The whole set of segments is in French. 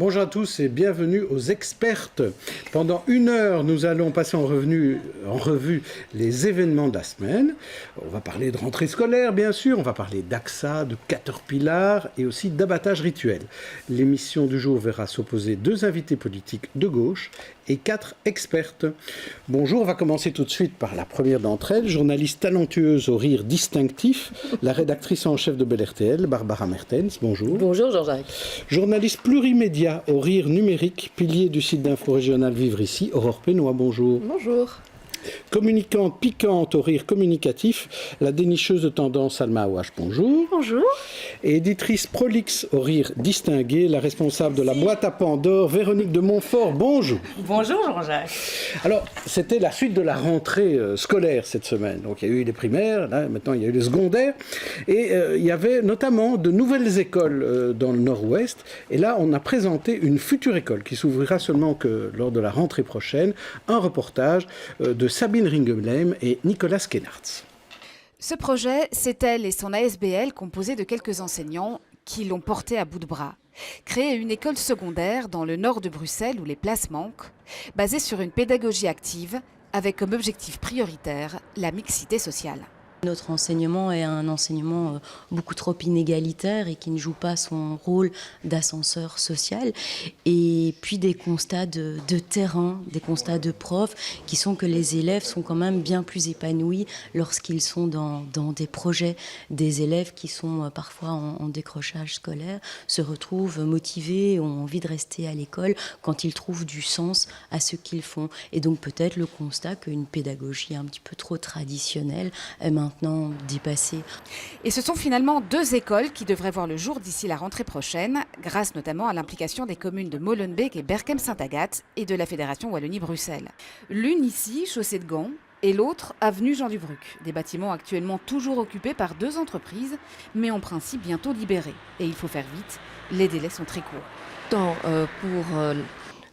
Bonjour à tous et bienvenue aux Expertes. Pendant 1 heure, nous allons passer en revue les événements de la semaine. On va parler de rentrée scolaire, bien sûr. On va parler d'AXA, de Caterpillar et aussi d'abattage rituel. L'émission du jour verra s'opposer 2 invités politiques de gauche et 4 expertes. Bonjour, on va commencer tout de suite par la première d'entre elles, journaliste talentueuse au rire distinctif, la rédactrice en chef de Bel RTL, Barbara Mertens. Bonjour. Bonjour Jean-Jacques. Journaliste plurimédia au rire numérique, pilier du site d'info régional Vivre Ici, Aurore Pénois. Bonjour. Bonjour. Communicante piquante au rire communicatif, la dénicheuse de tendance Salma Awash. Bonjour. Bonjour. Et éditrice prolixe au rire distingué, la responsable de la boîte à Pandore, Véronique de Montfort. Bonjour. Bonjour Jean-Jacques. Alors, c'était la suite de la rentrée scolaire cette semaine. Donc, il y a eu les primaires, là, maintenant il y a eu les secondaires. Et il y avait notamment de nouvelles écoles dans le Nord-Ouest. Et là, on a présenté une future école qui s'ouvrira seulement que lors de la rentrée prochaine. Un reportage de Sabine Ringelheim et Nicolas Kenartz. Ce projet, c'est elle et son ASBL composé de quelques enseignants qui l'ont porté à bout de bras. Créer une école secondaire dans le nord de Bruxelles où les places manquent, basée sur une pédagogie active avec comme objectif prioritaire la mixité sociale. Notre enseignement est un enseignement beaucoup trop inégalitaire et qui ne joue pas son rôle d'ascenseur social. Et puis des constats de terrain, des constats de profs qui sont que les élèves sont quand même bien plus épanouis lorsqu'ils sont dans des projets. Des élèves qui sont parfois en décrochage scolaire se retrouvent motivés, ont envie de rester à l'école quand ils trouvent du sens à ce qu'ils font. Et donc peut-être le constat qu'une pédagogie un petit peu trop traditionnelle est maintenant dépassée. Et ce sont finalement 2 écoles qui devraient voir le jour d'ici la rentrée prochaine, grâce notamment à l'implication des communes de Molenbeek et Berchem-Saint-Agathe et de la Fédération Wallonie-Bruxelles. L'une ici, chaussée de Gand, et l'autre, avenue Jean Dubruck. Des bâtiments actuellement toujours occupés par 2 entreprises, mais en principe bientôt libérés. Et il faut faire vite, les délais sont très courts. Tant pour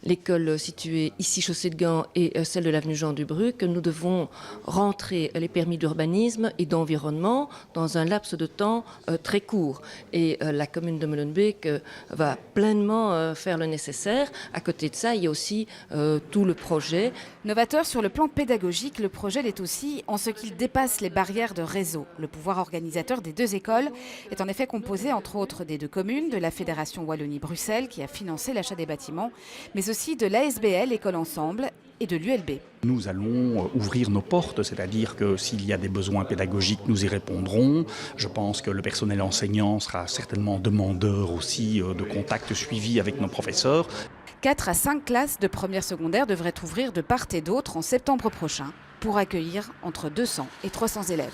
l'école située ici, chaussée de Gand, et celle de l'avenue Jean Dubruck, nous devons rentrer les permis d'urbanisme et d'environnement dans un laps de temps très court. Et la commune de Molenbeek va pleinement faire le nécessaire. À côté de ça, il y a aussi tout le projet. Novateur sur le plan pédagogique, le projet l'est aussi en ce qu'il dépasse les barrières de réseau. Le pouvoir organisateur des 2 écoles est en effet composé entre autres des 2 communes, de la Fédération Wallonie-Bruxelles qui a financé l'achat des bâtiments, mais aussi de l'ASBL École Ensemble et de l'ULB. Nous allons ouvrir nos portes, c'est-à-dire que s'il y a des besoins pédagogiques, nous y répondrons. Je pense que le personnel enseignant sera certainement demandeur aussi de contacts suivis avec nos professeurs. 4 à 5 classes de première secondaire devraient ouvrir de part et d'autre en septembre prochain pour accueillir entre 200 et 300 élèves.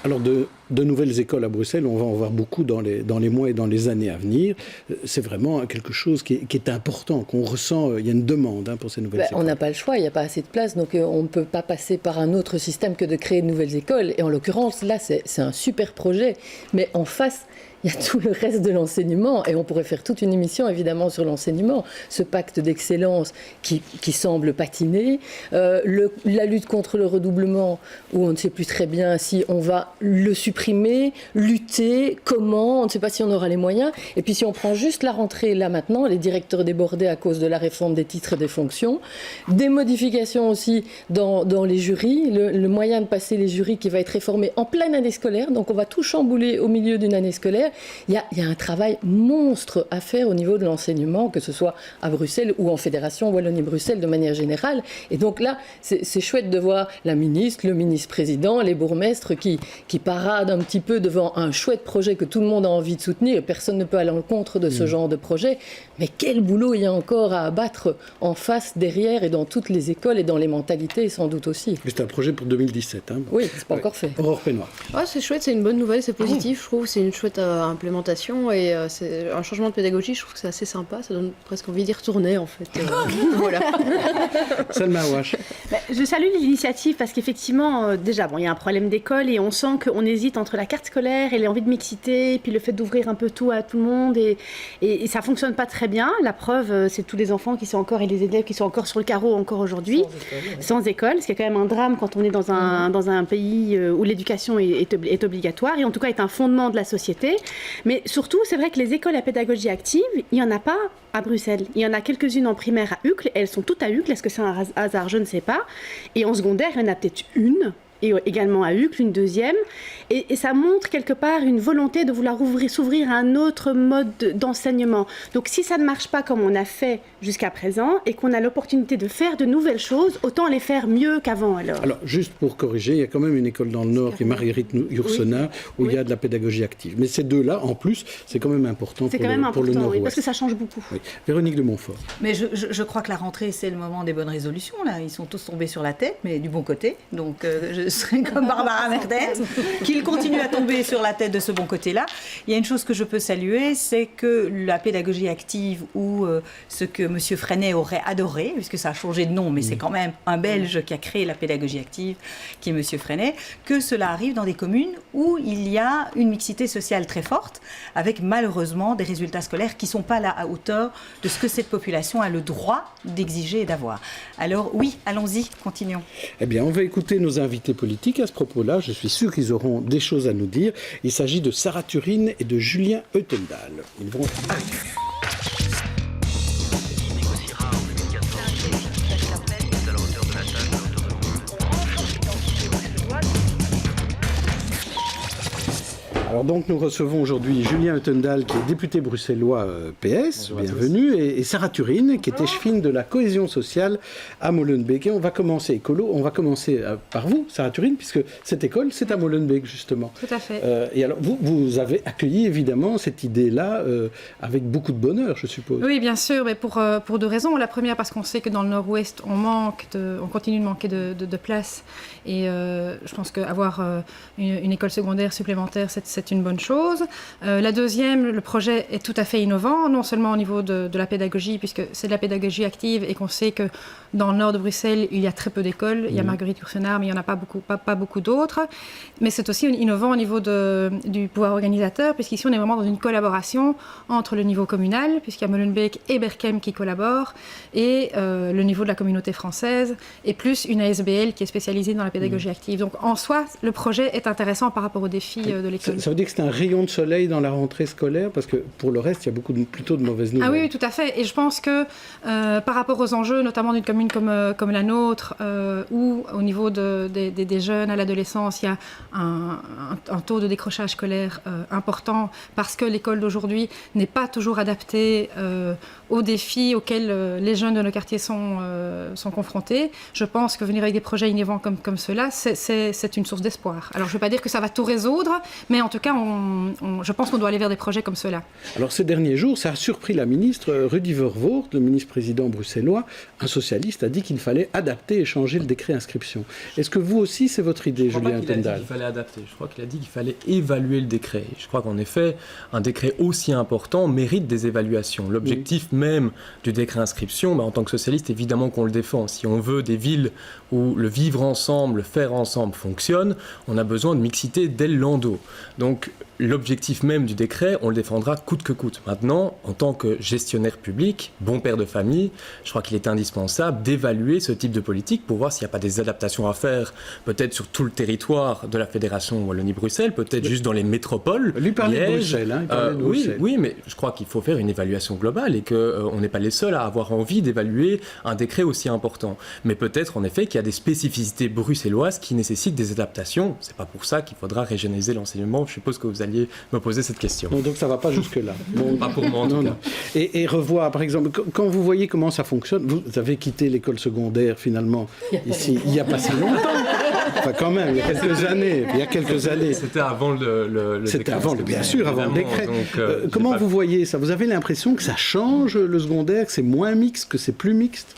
Alors, de nouvelles écoles à Bruxelles, on va en voir beaucoup dans les mois et dans les années à venir. C'est vraiment quelque chose qui est important, qu'on ressent. Il y a une demande pour ces nouvelles écoles. On n'a pas le choix, il n'y a pas assez de place, donc on ne peut pas passer par un autre système que de créer de nouvelles écoles. Et en l'occurrence, là, c'est un super projet. Mais en face, il y a tout le reste de l'enseignement, et on pourrait faire toute une émission évidemment sur l'enseignement. Ce pacte d'excellence qui semble patiner, la lutte contre le redoublement, où on ne sait plus très bien si on va le supprimer, lutter, comment, on ne sait pas si on aura les moyens. Et puis si on prend juste la rentrée là maintenant, les directeurs débordés à cause de la réforme des titres et des fonctions, des modifications aussi dans les jurys, le moyen de passer les jurys qui va être réformé en pleine année scolaire, donc on va tout chambouler au milieu d'une année scolaire. Il y a un travail monstre à faire au niveau de l'enseignement, que ce soit à Bruxelles ou en Fédération Wallonie-Bruxelles de manière générale. Et donc là, c'est chouette de voir la ministre, le ministre-président, les bourgmestres qui paradent un petit peu devant un chouette projet que tout le monde a envie de soutenir. Et personne ne peut aller à l'encontre de ce genre de projet. Mais quel boulot il y a encore à abattre en face, derrière et dans toutes les écoles et dans les mentalités sans doute aussi. C'est un projet pour 2017. Oui, c'est pas encore fait. Aurore Pénois. Ouais, c'est chouette, c'est une bonne nouvelle, c'est positif, je trouve. C'est une chouette implémentation et c'est un changement de pédagogie, je trouve que c'est assez sympa, ça donne presque envie d'y retourner en fait. Voilà. Salma Awash. Je salue l'initiative parce qu'effectivement, déjà, il y a un problème d'école et on sent qu'on hésite j'hésite entre la carte scolaire et l'envie de mixité, et puis le fait d'ouvrir un peu tout à tout le monde, et ça fonctionne pas très bien. La preuve, c'est tous les enfants qui sont encore, et les élèves qui sont encore sur le carreau encore aujourd'hui, sans école, ce qui est quand même un drame quand on est dans un pays où l'éducation est obligatoire, et en tout cas est un fondement de la société. Mais surtout, c'est vrai que les écoles à pédagogie active, il n'y en a pas à Bruxelles. Il y en a quelques-unes en primaire à Uccle, et elles sont toutes à Uccle. Est-ce que c'est un hasard? Je ne sais pas. Et en secondaire, il y en a peut-être une, et également à Uccle, une deuxième. Et ça montre quelque part une volonté de vouloir s'ouvrir à un autre mode d'enseignement. Donc si ça ne marche pas comme on a fait jusqu'à présent, et qu'on a l'opportunité de faire de nouvelles choses, autant les faire mieux qu'avant alors. Alors, juste pour corriger, il y a quand même une école dans le Nord qui est Marguerite Yourcenar, où il y a de la pédagogie active. Mais ces deux-là, en plus, c'est quand même important pour le Nord-Ouest. Oui, parce que ça change beaucoup. Oui. Véronique de Montfort. Mais je crois que la rentrée, c'est le moment des bonnes résolutions. Là. Ils sont tous tombés sur la tête, mais du bon côté. Donc, je serai comme Barbara Mertens, qu'ils continuent à tomber sur la tête de ce bon côté-là. Il y a une chose que je peux saluer, c'est que la pédagogie active, ou ce que M. Freinet aurait adoré, puisque ça a changé de nom, mais c'est quand même un Belge qui a créé la pédagogie active, qui est M. Freinet, que cela arrive dans des communes où il y a une mixité sociale très forte, avec malheureusement des résultats scolaires qui ne sont pas là à hauteur de ce que cette population a le droit d'exiger et d'avoir. Alors oui, allons-y, continuons. Eh bien, on va écouter nos invités politiques à ce propos-là. Je suis sûr qu'ils auront des choses à nous dire. Il s'agit de Sarah Turine et de Julien Heutendal. Ils vont arriver. Alors donc nous recevons aujourd'hui Julien Heutendal qui est député bruxellois PS, bienvenue, et Sarah Turine qui est échevine de la cohésion sociale à Molenbeek. Et on va commencer par vous, Sarah Turine, puisque cette école c'est à Molenbeek justement. Tout à fait. Et alors vous avez accueilli évidemment cette idée-là avec beaucoup de bonheur, je suppose. Oui, bien sûr, mais pour deux raisons. La première parce qu'on sait que dans le Nord-Ouest on continue de manquer de place, et je pense qu'avoir une école secondaire supplémentaire c'est une bonne chose. La deuxième, le projet est tout à fait innovant, non seulement au niveau de la pédagogie, puisque c'est de la pédagogie active et qu'on sait que dans le nord de Bruxelles, il y a très peu d'écoles. Il y a Marguerite Yourcenar, mais il n'y en a pas beaucoup d'autres. Mais c'est aussi innovant au niveau du pouvoir organisateur, puisqu'ici, on est vraiment dans une collaboration entre le niveau communal, puisqu'il y a Molenbeek et Berchem qui collaborent, et le niveau de la communauté française, et plus une ASBL qui est spécialisée dans la pédagogie active. Donc, en soi, le projet est intéressant par rapport aux défis de l'école. Ça veut dire que c'est un rayon de soleil dans la rentrée scolaire, parce que pour le reste, il y a plutôt de mauvaises nouvelles. Ah oui, tout à fait. Et je pense que par rapport aux enjeux, notamment d'une commune comme la nôtre, où au niveau des jeunes à l'adolescence, il y a un taux de décrochage scolaire important, parce que l'école d'aujourd'hui n'est pas toujours adaptée aux défis auxquels les jeunes de nos quartiers sont confrontés. Je pense que venir avec des projets innovants comme ceux-là, c'est une source d'espoir. Alors je ne veux pas dire que ça va tout résoudre, mais en tout cas, je pense qu'on doit aller vers des projets comme ceux-là. Alors ces derniers jours, ça a surpris la ministre Rudy Verwoerd, le ministre-président bruxellois. Un socialiste a dit qu'il fallait adapter et changer le décret inscription. Est-ce que vous aussi, c'est votre idée, Julien Heutendal? Je crois pas qu'il a dit qu'il fallait adapter. Je crois qu'il a dit qu'il fallait évaluer le décret. Je crois qu'en effet, un décret aussi important mérite des évaluations. L'objectif même du décret inscription, en tant que socialiste, évidemment qu'on le défend. Si on veut des villes où le vivre ensemble, le faire ensemble fonctionne, on a besoin de mixité dès le landau. Donc l'objectif même du décret, on le défendra coûte que coûte. Maintenant, en tant que gestionnaire public, bon père de famille, je crois qu'il est indispensable d'évaluer ce type de politique pour voir s'il n'y a pas des adaptations à faire, peut-être sur tout le territoire de la Fédération Wallonie-Bruxelles, peut-être juste dans les métropoles. Lui parlait de Bruxelles. Il parlait de Bruxelles. Oui, mais je crois qu'il faut faire une évaluation globale et qu'on n'est pas les seuls à avoir envie d'évaluer un décret aussi important. Mais peut-être en effet qu'il y a des spécificités bruxelloises qui nécessitent des adaptations. C'est pas pour ça qu'il faudra régionaliser l'enseignement. Je suppose que vous alliez me poser cette question. Non, donc ça ne va pas jusque-là. Bon, pas pour moi en tout cas. Et revoir, par exemple, quand vous voyez comment ça fonctionne, vous avez quitté l'école secondaire finalement ici il n'y a pas si longtemps. Enfin quand même, il y a quelques années. C'était avant le C'était décret. avant, bien sûr, avant le décret. Donc, comment vous voyez ça? Vous avez l'impression que ça change le secondaire, que c'est moins mixte, que c'est plus mixte?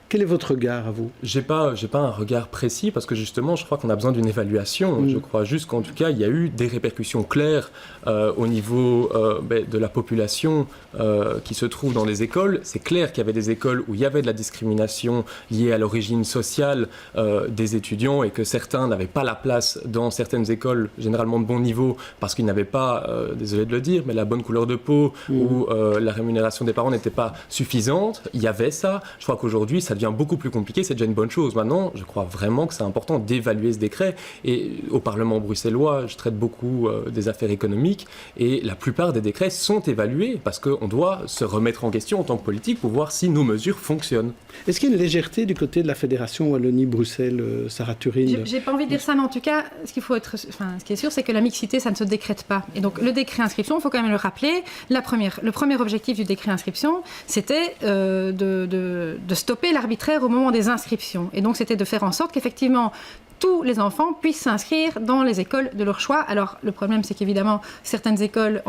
Quel est votre regard à vous? J'ai pas un regard précis parce que justement, je crois qu'on a besoin d'une évaluation. Je crois juste qu'en tout cas, il y a eu des répercussions claires au niveau de la population qui se trouve dans les écoles. C'est clair qu'il y avait des écoles où il y avait de la discrimination liée à l'origine sociale des étudiants et que certains n'avaient pas la place dans certaines écoles, généralement de bon niveau, parce qu'ils n'avaient pas, désolé de le dire, mais la bonne couleur de peau ou la rémunération des parents n'était pas suffisante. Il y avait ça. Je crois qu'aujourd'hui, ça devient beaucoup plus compliqué. C'est déjà une bonne chose. Maintenant, je crois vraiment que c'est important d'évaluer ce décret. Et au Parlement bruxellois, je traite beaucoup des affaires économiques et la plupart des décrets sont évalués parce qu'on doit se remettre en question en tant que politique pour voir si nos mesures fonctionnent. Est-ce qu'il y a une légèreté du côté de la Fédération Wallonie-Bruxelles, Sarah Turin? J'ai pas envie de dire ça, mais en tout cas, ce qui est sûr, c'est que la mixité, ça ne se décrète pas. Et donc, le décret inscription, il faut quand même le rappeler. Le premier objectif du décret inscription, c'était de stopper l'arbitraire au moment des inscriptions. Et donc, c'était de faire en sorte qu'effectivement, tous les enfants puissent s'inscrire dans les écoles de leur choix. Alors, le problème, c'est qu'évidemment, certaines écoles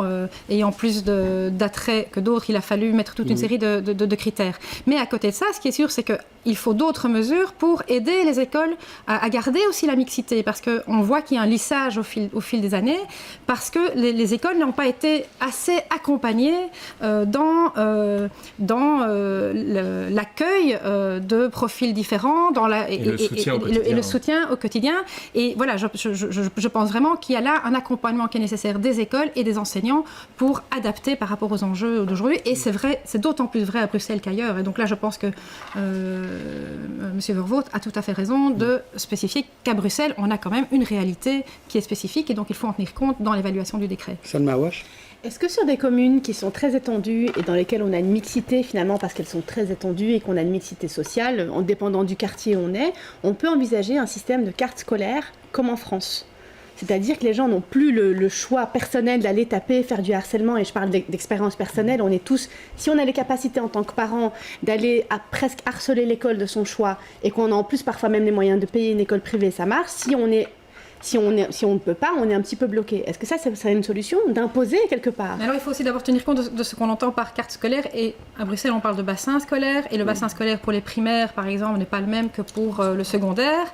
ayant plus d'attrait que d'autres, il a fallu mettre toute une série de critères. Mais à côté de ça, ce qui est sûr, c'est qu'il faut d'autres mesures pour aider les écoles à garder aussi la mixité, parce qu'on voit qu'il y a un lissage au fil des années, parce que les écoles n'ont pas été assez accompagnées dans l'accueil de profils différents et le soutien au quotidien. Et voilà, je pense vraiment qu'il y a là un accompagnement qui est nécessaire des écoles et des enseignants pour adapter par rapport aux enjeux d'aujourd'hui. Et c'est vrai, c'est d'autant plus vrai à Bruxelles qu'ailleurs. Et donc là, je pense que M. Vervoort a tout à fait raison de spécifier qu'à Bruxelles, on a quand même une réalité qui est spécifique et donc il faut en tenir compte dans l'évaluation du décret. Salma Awash. Est-ce que sur des communes qui sont très étendues et dans lesquelles on a une mixité finalement parce qu'elles sont très étendues et qu'on a une mixité sociale, en dépendant du quartier où on peut envisager un système de carte scolaire comme en France? C'est-à-dire que les gens n'ont plus le choix personnel d'aller taper, faire du harcèlement, et je parle d'expérience personnelle, on est tous, si on a les capacités en tant que parents d'aller à presque harceler l'école de son choix et qu'on a en plus parfois même les moyens de payer une école privée, ça marche. Si on ne peut pas, on est un petit peu bloqué. Est-ce que ça serait une solution d'imposer quelque part? Mais alors il faut aussi d'abord tenir compte de ce qu'on entend par carte scolaire. Et à Bruxelles, on parle de bassin scolaire. Et le bassin scolaire pour les primaires, par exemple, n'est pas le même que pour le secondaire.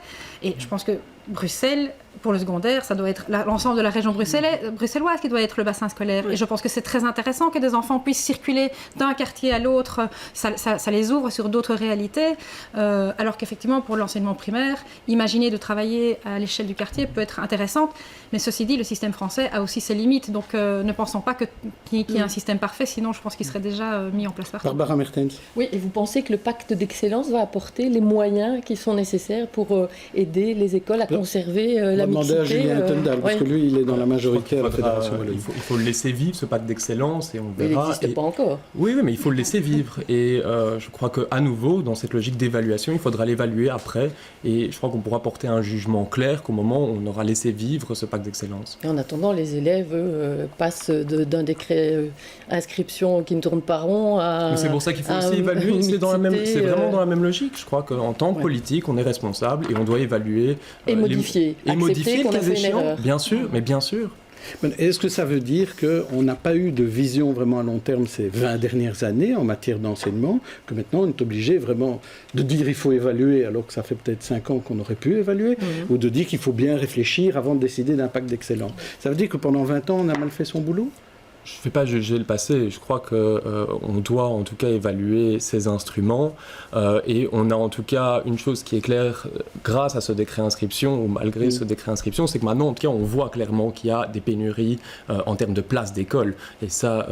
Et je pense que Bruxelles, pour le secondaire, ça doit être l'ensemble de la région bruxelloise qui doit être le bassin scolaire. Oui. Et je pense que c'est très intéressant que des enfants puissent circuler d'un quartier à l'autre. Ça les ouvre sur d'autres réalités. Alors qu'effectivement, pour l'enseignement primaire, imaginer de travailler à l'échelle du quartier peut être intéressant. Mais ceci dit, le système français a aussi ses limites. Donc ne pensons pas qu'il y ait un système parfait. Sinon, je pense qu'il serait déjà mis en place partout. Barbara Mertens. Oui, et vous pensez que le pacte d'excellence va apporter les moyens qui sont nécessaires pour aider les écoles à conserver la mixité? Demander à Julien Tendal, parce que lui, il est dans la majorité à la Fédération Wallonie. Il faut le laisser vivre, ce pacte d'excellence, et on verra. Mais il n'existe pas encore. Oui, mais il faut le laisser vivre. Et je crois qu'à nouveau, dans cette logique d'évaluation, il faudra l'évaluer après. Et je crois qu'on pourra porter un jugement clair qu'au moment où on aura laissé vivre ce pacte d'excellence. Et en attendant, les élèves passent d'un décret inscription qui ne tourne pas rond à... Mais c'est pour ça qu'il faut aussi évaluer. C'est vraiment dans la même logique. Je crois qu'en tant que politique, on est responsable et on doit évaluer... et modifier. Et modifier le cas échéant. Bien sûr, mais bien sûr. Est-ce que ça veut dire qu'on n'a pas eu de vision vraiment à long terme ces 20 dernières années en matière d'enseignement, que maintenant on est obligé vraiment de dire il faut évaluer alors que ça fait peut-être 5 ans qu'on aurait pu évaluer, ou de dire qu'il faut bien réfléchir avant de décider d'un pacte d'excellence? Ça veut dire que pendant 20 ans on a mal fait son boulot? Je ne vais pas juger le passé, je crois qu'on doit en tout cas évaluer ces instruments et on a en tout cas une chose qui est claire grâce à ce décret inscription ou malgré ce décret inscription, c'est que maintenant en tout cas on voit clairement qu'il y a des pénuries en termes de places d'école et ça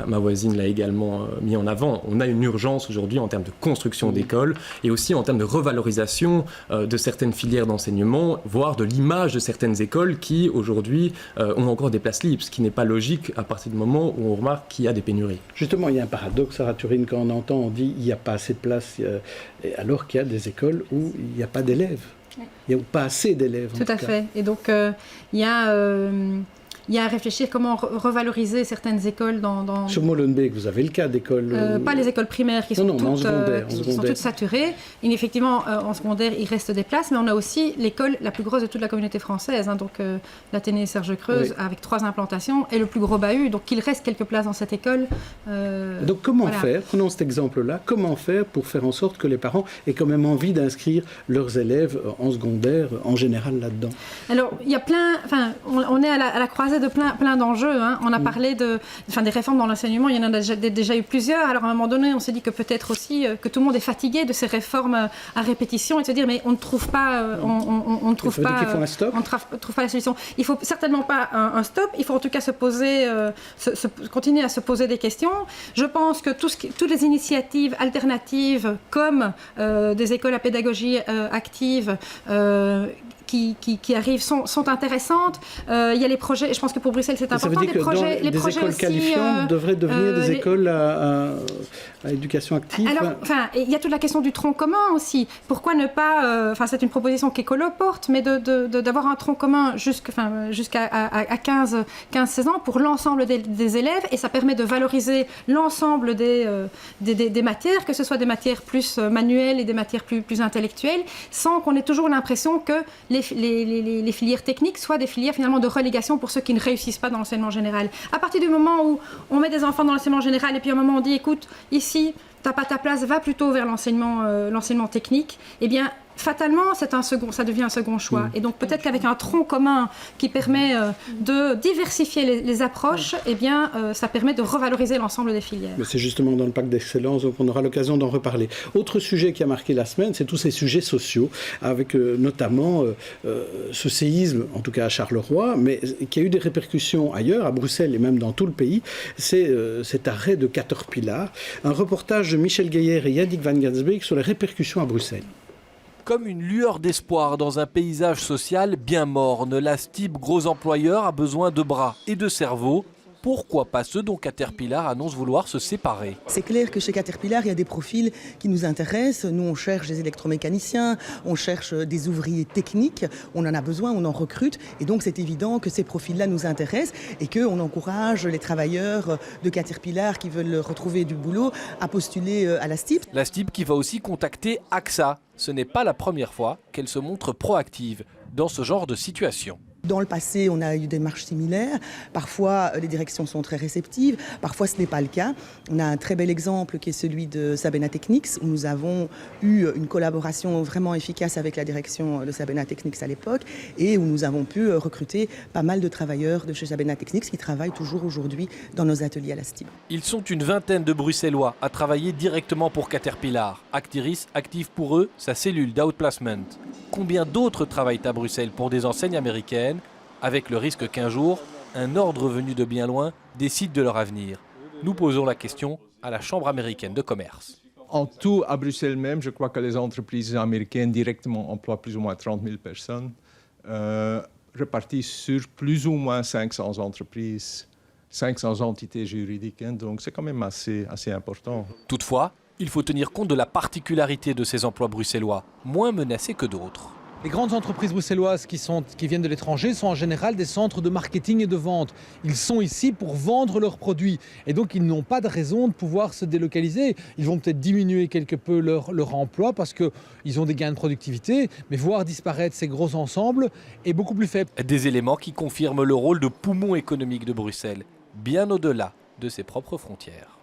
ma voisine l'a également mis en avant. On a une urgence aujourd'hui en termes de construction d'écoles et aussi en termes de revalorisation de certaines filières d'enseignement, voire de l'image de certaines écoles qui aujourd'hui ont encore des places libres, ce qui n'est pas logique à partir du moment où on remarque qu'il y a des pénuries. Justement, il y a un paradoxe, Sarah Turin, quand on entend, on dit il n'y a pas assez de place, alors qu'il y a des écoles où il n'y a pas d'élèves. Il n'y a pas assez d'élèves. Tout à fait. Et donc, il y a il y a à réfléchir comment revaloriser certaines écoles dans... Sur Molenbeek, vous avez le cas d'écoles... Pas les écoles primaires qui sont toutes saturées. Et effectivement, en secondaire, il reste des places, mais on a aussi l'école la plus grosse de toute la communauté française, hein, donc l'Athénée Serge-Creuse, avec 3 implantations, et le plus gros bahut, donc il reste quelques places dans cette école. Donc comment faire, prenons cet exemple-là, comment faire pour faire en sorte que les parents aient quand même envie d'inscrire leurs élèves en secondaire, en général, là-dedans? Alors, il y a on est à la croisée de plein d'enjeux, hein. On a parlé des réformes dans l'enseignement, il y en a déjà eu plusieurs. Alors, à un moment donné, on s'est dit que peut-être aussi que tout le monde est fatigué de ces réformes à répétition et de se dire, mais on ne trouve pas... on ne trouve pas... qu'il faut un stop. On ne trouve pas la solution. Il ne faut certainement pas un stop, il faut en tout cas se poser, continuer à se poser des questions. Je pense que toutes les initiatives alternatives, comme des écoles à pédagogie active, qui arrivent sont intéressantes. Il y a les projets, je pense que pour Bruxelles c'est important. Ça veut dire que des écoles qualifiantes devraient devenir des écoles à éducation active. Alors, il y a toute la question du tronc commun aussi. Pourquoi ne pas, c'est une proposition qu'Écolo porte, mais d'avoir un tronc commun jusqu'à 15-16 ans pour l'ensemble des élèves, et ça permet de valoriser l'ensemble des matières, que ce soit des matières plus manuelles et des matières plus intellectuelles, sans qu'on ait toujours l'impression que les filières techniques soient des filières finalement de relégation pour ceux qui ne réussissent pas dans l'enseignement général. À partir du moment où on met des enfants dans l'enseignement général et puis à un moment on dit écoute, ici t'as pas ta place, va plutôt vers l'enseignement technique, eh bien fatalement, ça devient un second choix. Et donc peut-être qu'avec un tronc commun qui permet de diversifier les approches, eh bien, ça permet de revaloriser l'ensemble des filières. Mais c'est justement dans le pacte d'excellence, donc on aura l'occasion d'en reparler. Autre sujet qui a marqué la semaine, c'est tous ces sujets sociaux, avec notamment ce séisme, en tout cas à Charleroi, mais qui a eu des répercussions ailleurs, à Bruxelles et même dans tout le pays, c'est cet arrêt de Caterpillar. Un reportage de Michel Gaillard et Yannick Van Gansbeek sur les répercussions à Bruxelles. Comme une lueur d'espoir dans un paysage social bien morne, la STIB, gros employeur, a besoin de bras et de cerveau. Pourquoi pas ceux dont Caterpillar annonce vouloir se séparer? C'est clair que chez Caterpillar, il y a des profils qui nous intéressent. Nous, on cherche des électromécaniciens, on cherche des ouvriers techniques. On en a besoin, on en recrute. Et donc, c'est évident que ces profils-là nous intéressent et qu'on encourage les travailleurs de Caterpillar qui veulent retrouver du boulot à postuler à la STIB. La STIB qui va aussi contacter AXA. Ce n'est pas la première fois qu'elle se montre proactive dans ce genre de situation. Dans le passé, on a eu des démarches similaires. Parfois, les directions sont très réceptives. Parfois, ce n'est pas le cas. On a un très bel exemple qui est celui de Sabena Technics, où nous avons eu une collaboration vraiment efficace avec la direction de Sabena Technics à l'époque et où nous avons pu recruter pas mal de travailleurs de chez Sabena Technics qui travaillent toujours aujourd'hui dans nos ateliers à la STIB. Ils sont une vingtaine de Bruxellois à travailler directement pour Caterpillar. Actiris active pour eux sa cellule d'outplacement. Combien d'autres travaillent à Bruxelles pour des enseignes américaines, avec le risque qu'un jour, un ordre venu de bien loin décide de leur avenir? Nous posons la question à la Chambre américaine de commerce. En tout, à Bruxelles même, je crois que les entreprises américaines directement emploient plus ou moins 30 000 personnes, réparties sur plus ou moins 500 entreprises, 500 entités juridiques, hein, donc c'est quand même assez important. Toutefois, il faut tenir compte de la particularité de ces emplois bruxellois, moins menacés que d'autres. Les grandes entreprises bruxelloises qui viennent de l'étranger sont en général des centres de marketing et de vente. Ils sont ici pour vendre leurs produits et donc ils n'ont pas de raison de pouvoir se délocaliser. Ils vont peut-être diminuer quelque peu leur emploi parce qu'ils ont des gains de productivité, mais voir disparaître ces gros ensembles est beaucoup plus faible. Des éléments qui confirment le rôle de poumon économique de Bruxelles, bien au-delà de ses propres frontières.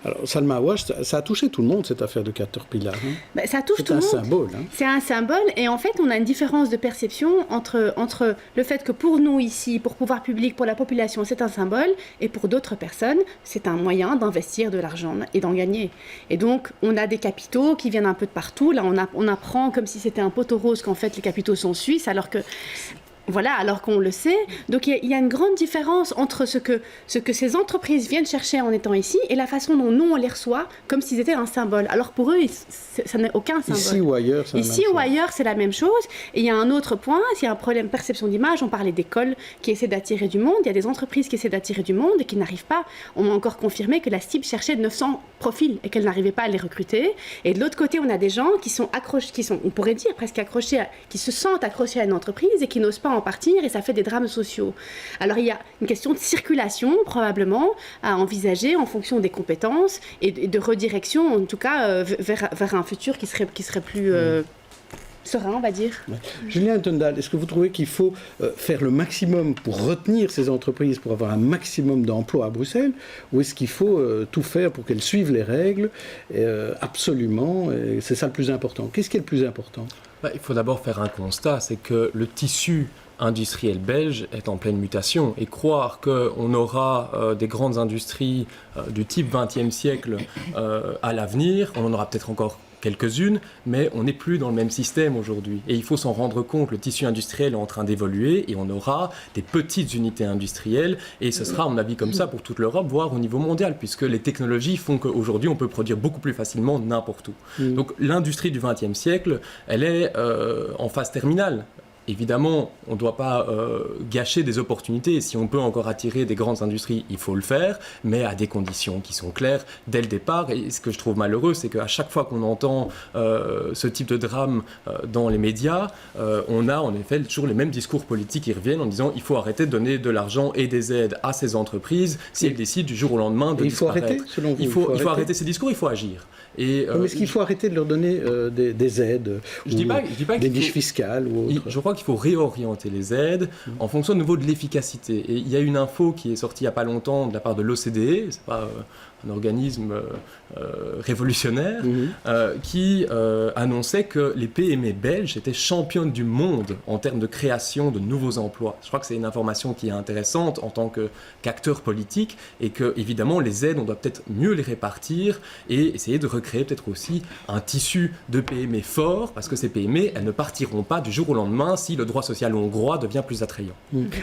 Alors, Salma Awash, ça a touché tout le monde, cette affaire de Caterpillar. Hein. Ça touche tout le monde. C'est un symbole. Hein. C'est un symbole, et en fait, on a une différence de perception entre le fait que pour nous ici, pour pouvoir public, pour la population, c'est un symbole, et pour d'autres personnes, c'est un moyen d'investir de l'argent et d'en gagner. Et donc, on a des capitaux qui viennent un peu de partout. Là, on apprend comme si c'était un poteau rose qu'en fait, les capitaux sont suisses, alors que... Voilà, alors qu'on le sait. Donc il y a une grande différence entre ce que ces entreprises viennent chercher en étant ici et la façon dont nous on les reçoit comme s'ils étaient un symbole. Alors pour eux, ça n'est aucun symbole. Ici ou ailleurs, c'est la même chose. Et il y a un autre point, il y a un problème de perception d'image. On parlait d'écoles qui essaient d'attirer du monde. Il y a des entreprises qui essaient d'attirer du monde et qui n'arrivent pas. On m'a encore confirmé que la STIB cherchait 900 profils et qu'elle n'arrivait pas à les recruter. Et de l'autre côté, on a des gens qui sont accrochés, on pourrait dire presque accrochés, qui se sentent accrochés à une entreprise et qui n'osent pas en partir et ça fait des drames sociaux. Alors il y a une question de circulation probablement à envisager en fonction des compétences et de redirection en tout cas vers un futur qui serait plus serein, on va dire. Ouais. Julien Tondal, est-ce que vous trouvez qu'il faut faire le maximum pour retenir ces entreprises, pour avoir un maximum d'emplois à Bruxelles, ou est-ce qu'il faut tout faire pour qu'elles suivent les règles absolument, et c'est ça le plus important. Qu'est-ce qui est le plus important ? Il faut d'abord faire un constat, c'est que le tissu industriel belge est en pleine mutation, et croire qu'on aura des grandes industries du type 20e siècle à l'avenir, on en aura peut-être encore quelques-unes, mais on n'est plus dans le même système aujourd'hui. Et il faut s'en rendre compte, le tissu industriel est en train d'évoluer et on aura des petites unités industrielles et ce sera, à mon avis, comme ça pour toute l'Europe, voire au niveau mondial, puisque les technologies font qu'aujourd'hui, on peut produire beaucoup plus facilement n'importe où. Donc l'industrie du XXe siècle, elle est en phase terminale. Évidemment, on ne doit pas gâcher des opportunités. Si on peut encore attirer des grandes industries, il faut le faire, mais à des conditions qui sont claires dès le départ. Et ce que je trouve malheureux, c'est qu'à chaque fois qu'on entend ce type de drame dans les médias, on a en effet toujours les mêmes discours politiques qui reviennent en disant il faut arrêter de donner de l'argent et des aides à ces entreprises si elles décident du jour au lendemain de disparaître. Il faut arrêter, selon vous. Il faut arrêter ces discours, il faut agir. Est-ce qu'il faut arrêter de leur donner des aides je dis pas des niches fiscales ou autre. Je crois qu'il faut réorienter les aides en fonction de niveau de l'efficacité. Et il y a une info qui est sortie il n'y a pas longtemps de la part de l'OCDE, c'est pas un organisme révolutionnaire, qui annonçait que les PME belges étaient championnes du monde en termes de création de nouveaux emplois. Je crois que c'est une information qui est intéressante en tant qu'acteur politique et que, évidemment, les aides, on doit peut-être mieux les répartir et essayer de recréer peut-être aussi un tissu de PME fort, parce que ces PME, elles ne partiront pas du jour au lendemain si le droit social hongrois devient plus attrayant.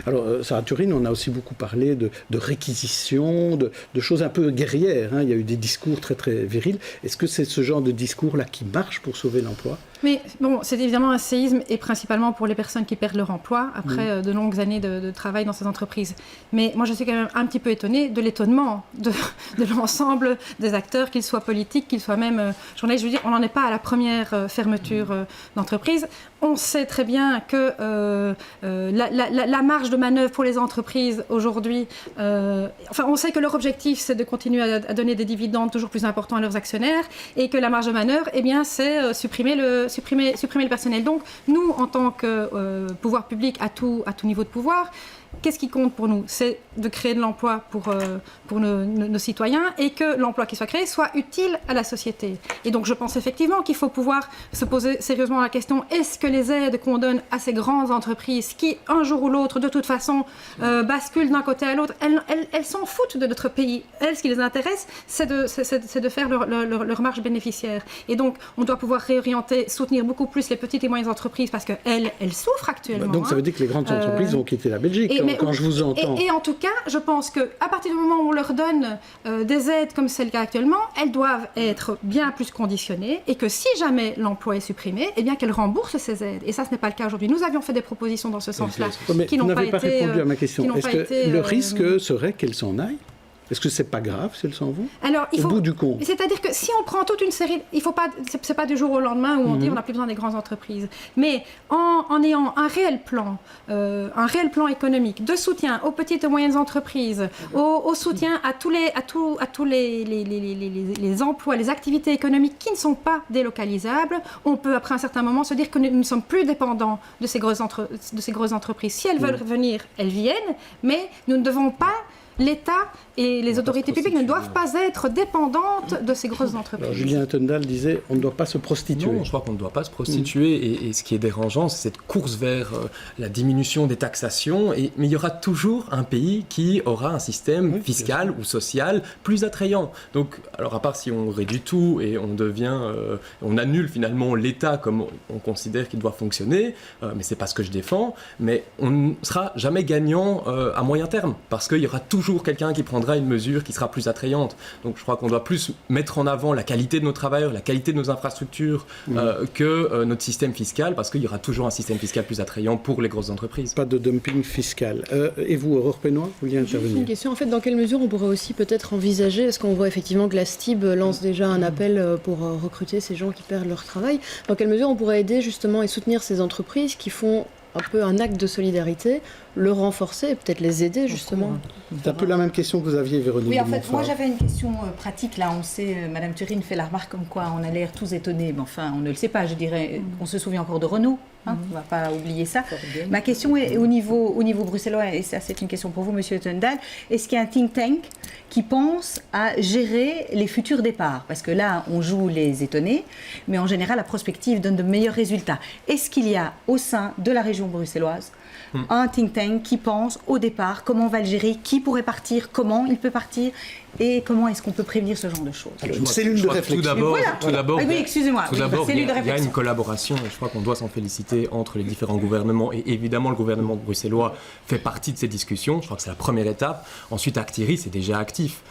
Alors, Sarah Turin, on a aussi beaucoup parlé de réquisition, de choses un peu guerrières. Il y a eu des discours très très virils. Est-ce que c'est ce genre de discours-là qui marche pour sauver l'emploi ? Mais bon, c'est évidemment un séisme et principalement pour les personnes qui perdent leur emploi après de longues années de travail dans ces entreprises. Mais moi, je suis quand même un petit peu étonnée de l'étonnement de l'ensemble des acteurs, qu'ils soient politiques, qu'ils soient même journalistes. Je veux dire, on n'en est pas à la première fermeture d'entreprise. On sait très bien que la marge de manœuvre pour les entreprises aujourd'hui, on sait que leur objectif, c'est de continuer à donner des dividendes toujours plus importants à leurs actionnaires et que la marge de manœuvre, eh bien, c'est supprimer le personnel. Donc, nous, en tant que pouvoir public à tout niveau de pouvoir, qu'est-ce qui compte pour nous ? C'est de créer de l'emploi pour nos citoyens et que l'emploi qui soit créé soit utile à la société. Et donc je pense effectivement qu'il faut pouvoir se poser sérieusement la question, est-ce que les aides qu'on donne à ces grandes entreprises qui, un jour ou l'autre, de toute façon, basculent d'un côté à l'autre, elles s'en foutent de notre pays. Elles, ce qui les intéresse, c'est de faire leur marge bénéficiaire. Et donc on doit pouvoir réorienter, soutenir beaucoup plus les petites et moyennes entreprises parce qu'elles souffrent actuellement. Donc ça veut dire que les grandes entreprises ont quitté la Belgique. Quand je vous entends. Et en tout cas, je pense qu'à partir du moment où on leur donne des aides comme c'est le cas actuellement, elles doivent être bien plus conditionnées et que si jamais l'emploi est supprimé, eh bien qu'elles remboursent ces aides. Et ça, ce n'est pas le cas aujourd'hui. Nous avions fait des propositions dans ce sens-là qui n'ont pas été... Vous n'avez pas répondu à ma question. Est-ce que le risque serait qu'elles s'en aillent ? Est-ce que c'est pas grave si elles s'en vont au bout du compte ? C'est-à-dire que si on prend toute une série, il faut pas, c'est pas du jour au lendemain où on dit on n'a plus besoin des grandes entreprises, mais en ayant un réel plan économique de soutien aux petites et moyennes entreprises, au soutien à tous les emplois, les activités économiques qui ne sont pas délocalisables, on peut après un certain moment se dire que nous ne sommes plus dépendants de ces grosses entreprises. Si elles veulent venir, elles viennent, mais nous ne devons pas. L'État et les autorités publiques ne doivent pas être dépendantes de ces grosses entreprises. Alors, Julien Tondal disait on ne doit pas se prostituer. Non, je crois qu'on ne doit pas se prostituer. Et ce qui est dérangeant, c'est cette course vers la diminution des taxations. Mais il y aura toujours un pays qui aura un système fiscal ou social plus attrayant. Donc, alors à part si on réduit tout et on annule finalement l'État comme on considère qu'il doit fonctionner, mais c'est pas ce que je défends. Mais on ne sera jamais gagnant à moyen terme parce qu'il y aura toujours quelqu'un qui prendra une mesure qui sera plus attrayante. Donc je crois qu'on doit plus mettre en avant la qualité de nos travailleurs, la qualité de nos infrastructures que notre système fiscal, parce qu'il y aura toujours un système fiscal plus attrayant pour les grosses entreprises. Pas de dumping fiscal. Et vous, Aurore Pénois, vous vouliez intervenir ? Juste une question, en fait, dans quelle mesure on pourrait aussi peut-être envisager, parce qu'on voit effectivement que la STIB lance déjà un appel pour recruter ces gens qui perdent leur travail, dans quelle mesure on pourrait aider justement et soutenir ces entreprises qui font un peu un acte de solidarité, le renforcer et peut-être les aider justement. C'est un peu la même question que vous aviez, Véronique. Oui, en fait, Montfort. moi j'avais une question pratique. Là, on sait, Madame Turine fait la remarque comme quoi on a l'air tous étonnés, mais enfin, on ne le sait pas, je dirais. On se souvient encore de Renault, hein, on ne va pas oublier ça. Ma question est au niveau bruxellois, et ça c'est une question pour vous, Monsieur Tendal, est-ce qu'il y a un think tank qui pense à gérer les futurs départs? Parce que là, on joue les étonnés, mais en général, la prospective donne de meilleurs résultats. Est-ce qu'il y a au sein de la région bruxelloise un think tank qui pense au départ, comment on va le gérer, qui pourrait partir, comment il peut partir et comment est-ce qu'on peut prévenir ce genre de choses? Alors, une cellule de réflexion. Tout d'abord, oui, excusez-moi. Tout d'abord, il y a réflexion. une collaboration, et je crois qu'on doit s'en féliciter, entre les différents gouvernements. Et évidemment, le gouvernement bruxellois fait partie de ces discussions. Je crois que c'est la première étape. Ensuite, Actiris est déjà actif.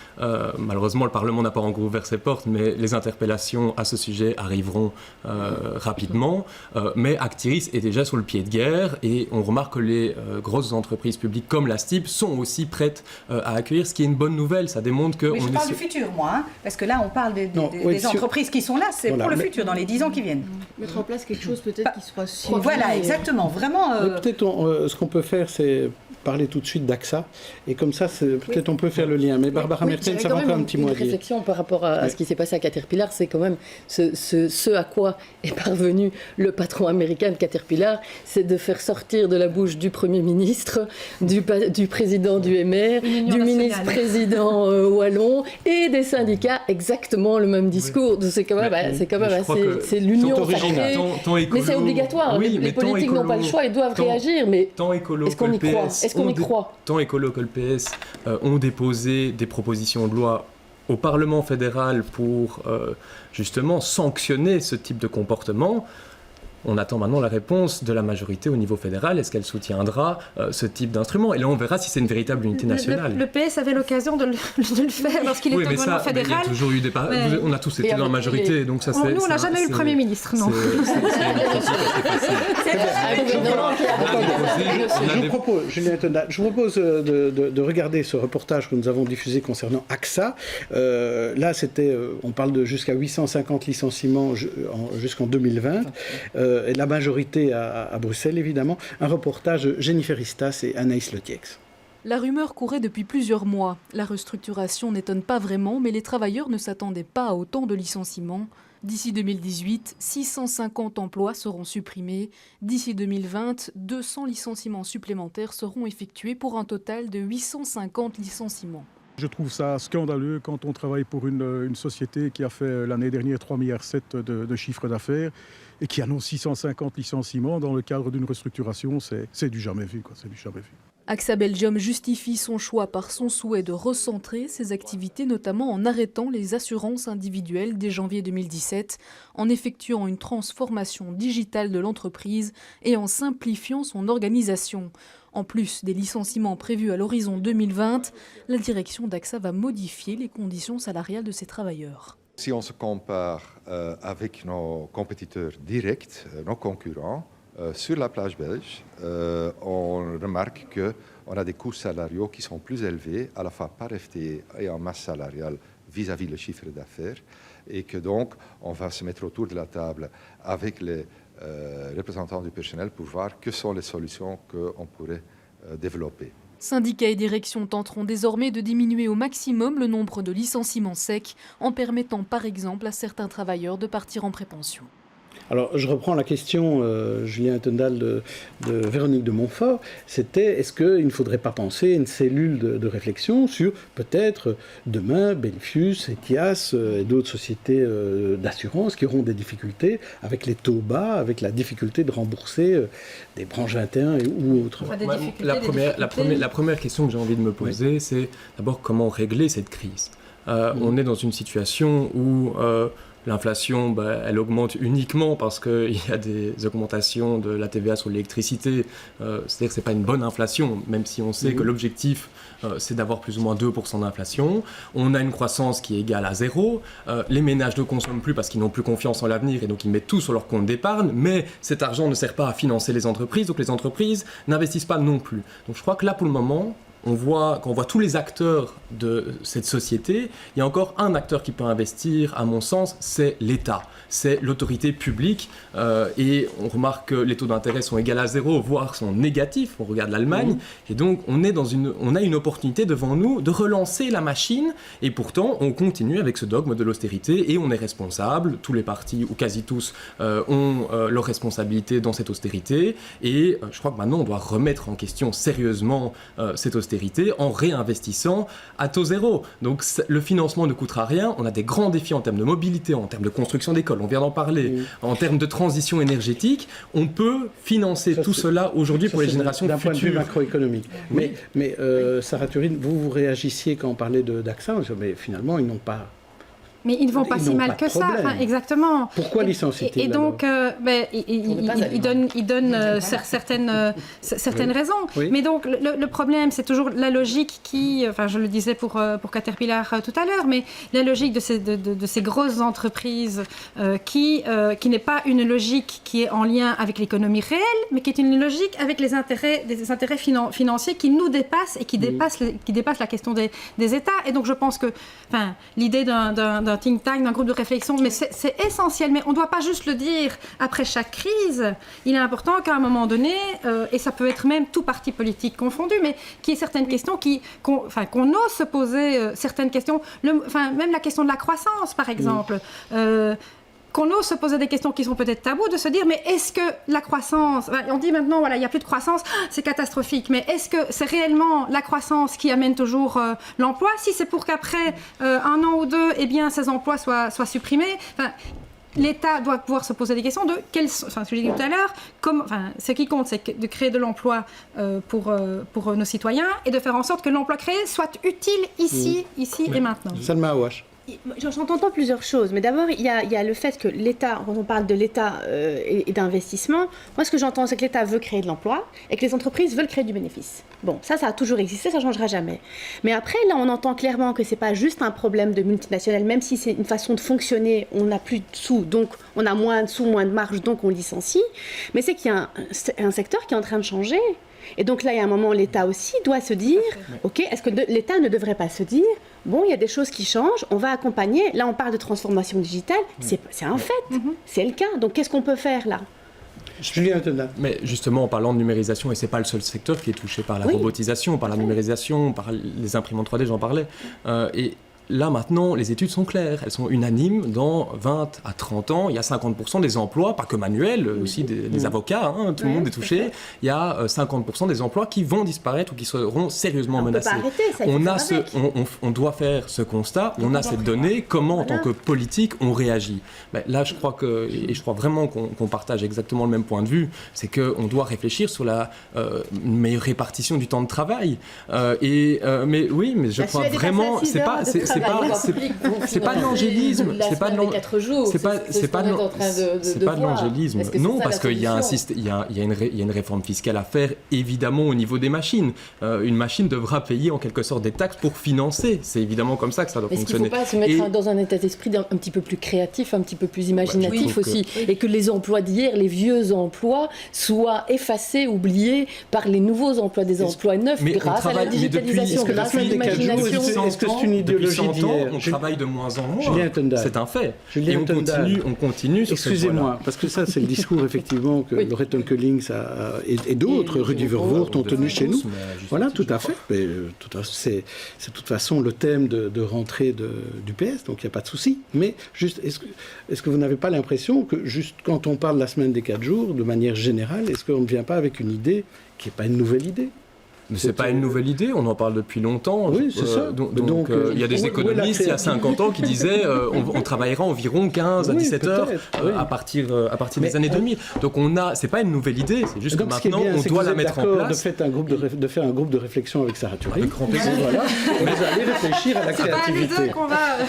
Malheureusement, le Parlement n'a pas encore ouvert ses portes, mais les interpellations à ce sujet arriveront rapidement. Mais Actiris est déjà sur le pied de guerre, et on remarque que les grosses entreprises publiques comme la STIB sont aussi prêtes à accueillir, ce qui est une bonne nouvelle. Ça démontre que... Mais je parle du futur, moi, hein, parce que là, on parle des entreprises qui sont là, c'est pour le futur, dans les 10 ans qui viennent. Mettre en place quelque chose peut-être qui soit suivi. Voilà, exactement, vraiment... Peut-être ce qu'on peut faire, c'est parler tout de suite d'AXA, et comme ça, peut-être on peut faire le lien. Mais Barbara Mertens, ça va encore un petit mot à dire. Une réflexion par rapport à ce qui s'est passé à Caterpillar, c'est quand même ce à quoi est parvenu le patron américain de Caterpillar, c'est de faire sortir de la bouche du Premier ministre, du président du MR, du ministre-président wallon et des syndicats exactement le même discours. C'est quand même, c'est l'union sacrée. Mais c'est obligatoire. Oui, les politiques n'ont pas le choix, ils doivent réagir. Mais est-ce qu'on y croit? Tant Écolo que le PS ont déposé des propositions de loi au Parlement fédéral pour justement sanctionner ce type de comportement. On attend maintenant la réponse de la majorité au niveau fédéral. Est-ce qu'elle soutiendra ce type d'instrument? Et là, on verra si c'est une véritable unité nationale. Le PS avait l'occasion de le faire lorsqu'il était au gouvernement fédéral. Il y a toujours eu des on a tous été dans la majorité, donc ça c'est... Nous, on n'a jamais eu le Premier ministre, non. Je vous propose, Julien Tendal, de regarder ce reportage que nous avons diffusé concernant AXA. Là, on parle de jusqu'à 850 licenciements jusqu'en 2020. Et la majorité à Bruxelles, évidemment. Un reportage Jennifer Istas et Anaïs Letiex. La rumeur courait depuis plusieurs mois. La restructuration n'étonne pas vraiment, mais les travailleurs ne s'attendaient pas à autant de licenciements. D'ici 2018, 650 emplois seront supprimés. D'ici 2020, 200 licenciements supplémentaires seront effectués pour un total de 850 licenciements. Je trouve ça scandaleux quand on travaille pour une société qui a fait l'année dernière 3,7 milliards de chiffre d'affaires et qui annonce 650 licenciements dans le cadre d'une restructuration. C'est du jamais vu, c'est du jamais vu. AXA Belgium justifie son choix par son souhait de recentrer ses activités, notamment en arrêtant les assurances individuelles dès janvier 2017, en effectuant une transformation digitale de l'entreprise et en simplifiant son organisation. En plus des licenciements prévus à l'horizon 2020, la direction d'AXA va modifier les conditions salariales de ses travailleurs. Si on se compare avec nos compétiteurs directs, nos concurrents, sur la plage belge, on remarque qu'on a des coûts salariaux qui sont plus élevés, à la fois par FTE et en masse salariale vis-à-vis le chiffre d'affaires, et que donc on va se mettre autour de la table avec les représentants du personnel pour voir quelles sont les solutions qu'on pourrait développer. Syndicats et directions tenteront désormais de diminuer au maximum le nombre de licenciements secs en permettant par exemple à certains travailleurs de partir en prépension. Alors, je reprends la question, Julien Tendal, de Véronique de Montfort. C'était, est-ce qu'il ne faudrait pas penser à une cellule de réflexion sur, peut-être, demain, Belfius, Etias et d'autres sociétés d'assurance qui auront des difficultés avec les taux bas, avec la difficulté de rembourser des branches 21 ou autres. Enfin, la première question que j'ai envie de me poser, c'est d'abord comment régler cette crise. On est dans une situation où... l'inflation, elle augmente uniquement parce qu'il y a des augmentations de la TVA sur l'électricité. C'est-à-dire que ce n'est pas une bonne inflation, même si on sait que l'objectif, c'est d'avoir plus ou moins 2% d'inflation. On a une croissance qui est égale à 0. Les ménages ne consomment plus parce qu'ils n'ont plus confiance en l'avenir et donc ils mettent tout sur leur compte d'épargne. Mais cet argent ne sert pas à financer les entreprises, donc les entreprises n'investissent pas non plus. Donc je crois que là, pour le moment, quand on voit tous les acteurs de cette société, il y a encore un acteur qui peut investir, à mon sens, c'est l'État, c'est l'autorité publique. Et on remarque que les taux d'intérêt sont égaux à 0, voire sont négatifs. On regarde l'Allemagne. Et donc, on a une opportunité devant nous de relancer la machine. Et pourtant, on continue avec ce dogme de l'austérité et on est responsable. Tous les partis, ou quasi tous, ont leur responsabilité dans cette austérité. Et je crois que maintenant, on doit remettre en question sérieusement cette austérité en réinvestissant à taux zéro. Donc, le financement ne coûtera rien. On a des grands défis en termes de mobilité, en termes de construction d'écoles, on vient d'en parler, en termes de transition énergétique. On peut financer tout cela aujourd'hui pour les générations futures. D'un point de vue macroéconomique. Oui. Mais Sarah Turin, vous réagissiez quand on parlait d'AXA, mais finalement, ils n'ont pas... Mais ils ne vont pas si mal que ça, exactement. Pourquoi licencient-ils? Et donc, ils donnent certaines raisons. Oui. Mais donc, le problème, c'est toujours la logique qui, je le disais pour Caterpillar tout à l'heure, mais la logique de ces grosses entreprises qui n'est pas une logique qui est en lien avec l'économie réelle, mais qui est une logique avec des intérêts financiers qui nous dépassent et qui dépassent la question des États. Et donc, je pense que l'idée d'un think tank, d'un groupe de réflexion, mais c'est essentiel. Mais on ne doit pas juste le dire après chaque crise. Il est important qu'à un moment donné, et ça peut être même tout parti politique confondu, mais qu'il y ait certaines questions qu'on ose se poser certaines questions, même la question de la croissance, par exemple. Qu'on ose se poser des questions qui sont peut-être tabous, de se dire, mais est-ce que la croissance, on dit maintenant, il n'y a plus de croissance, c'est catastrophique, mais est-ce que c'est réellement la croissance qui amène toujours l'emploi? Si c'est pour qu'après un an ou deux, ces emplois soient supprimés, l'État doit pouvoir se poser des questions de ce que j'ai dit tout à l'heure, ce qui compte, c'est de créer de l'emploi pour nos citoyens et de faire en sorte que l'emploi créé soit utile ici et maintenant. Salma Awash. J'entends plusieurs choses, mais d'abord, il y a le fait que l'État, quand on parle de l'État et d'investissement, moi ce que j'entends, c'est que l'État veut créer de l'emploi et que les entreprises veulent créer du bénéfice. Bon, ça a toujours existé, ça ne changera jamais. Mais après, là, on entend clairement que ce n'est pas juste un problème de multinationales, même si c'est une façon de fonctionner, on n'a plus de sous, donc on a moins de sous, moins de marge, donc on licencie. Mais c'est qu'il y a un secteur qui est en train de changer. Et donc là, il y a un moment, l'État aussi doit se dire, ok, est-ce que l'État ne devrait pas se dire, bon, il y a des choses qui changent, on va accompagner. Là, on parle de transformation digitale, c'est un fait, c'est le cas. Donc, qu'est-ce qu'on peut faire là? Julien Tenat. Mais justement, en parlant de numérisation, et ce n'est pas le seul secteur qui est touché par la robotisation, par la numérisation, par les imprimantes 3D, j'en parlais. Et là, maintenant, les études sont claires. Elles sont unanimes. Dans 20 à 30 ans, il y a 50% des emplois, pas que manuels, aussi des avocats, tout le monde est touché. Il y a 50% des emplois qui vont disparaître ou qui seront sérieusement menacés. On doit faire ce constat, on a cette donnée. Comment, en tant que politique, on réagit? Là, je crois vraiment qu'on partage exactement le même point de vue. C'est qu'on doit réfléchir sur la meilleure répartition du temps de travail. Mais je crois vraiment... C'est pas de l'angélisme. C'est pas de l'angélisme. Non, parce qu'il y a une réforme fiscale à faire, évidemment, au niveau des machines. Une machine devra payer en quelque sorte des taxes pour financer. C'est évidemment comme ça que ça doit fonctionner. Est-ce qu'il ne faut pas se mettre dans un état d'esprit un petit peu plus créatif, un petit peu plus imaginatif aussi, et que les emplois d'hier, les vieux emplois, soient effacés, oubliés par les nouveaux emplois, des emplois neufs, grâce à la digitalisation, grâce à l'imagination. Est-ce que c'est une idéologie d'hier? On travaille de moins en moins. C'est un fait. Et on continue sur cette voie-là. Excusez-moi, parce que ça, c'est le discours, effectivement, que Loreton Collings et d'autres, Rudy Verwoerd, ont tenu chez nous. Voilà, tout à fait. Mais, c'est de toute façon le thème de rentrée du PS, donc il n'y a pas de souci. Mais juste, est-ce que vous n'avez pas l'impression que, juste quand on parle de la semaine des 4 jours, de manière générale, est-ce qu'on ne vient pas avec une idée qui n'est pas une nouvelle idée? Mais c'est pas une nouvelle idée, on en parle depuis longtemps. Oui, c'est ça. Donc il y a des économistes il y a 50 ans qui disaient on travaillera environ 15 à 17 heures à partir des années 2000. Donc c'est pas une nouvelle idée, c'est juste que maintenant on doit la mettre en place. De faire un groupe de réflexion avec Sarah Turin. Avec grand plaisir. Voilà. Vous allez réfléchir à la créativité.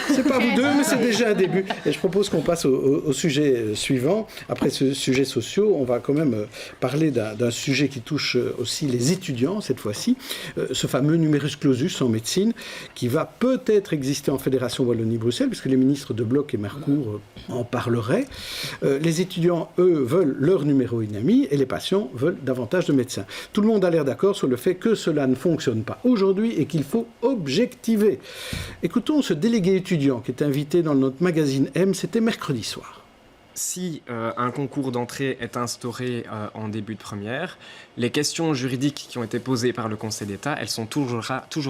C'est pas vous deux, mais c'est déjà un début. Et je propose qu'on passe au sujet suivant. Après ce sujet social, on va quand même parler d'un sujet qui touche aussi les étudiants cette fois. fois-ci, ce fameux numerus clausus en médecine qui va peut-être exister en Fédération Wallonie-Bruxelles, puisque les ministres de Bloc et Mercourt en parleraient. Les étudiants, eux, veulent leur numéro INAMI et les patients veulent davantage de médecins. Tout le monde a l'air d'accord sur le fait que cela ne fonctionne pas aujourd'hui et qu'il faut objectiver. Écoutons ce délégué étudiant qui est invité dans notre magazine M, c'était mercredi soir. Si un concours d'entrée est instauré en début de première, les questions juridiques qui ont été posées par le Conseil d'État, elles sont toujours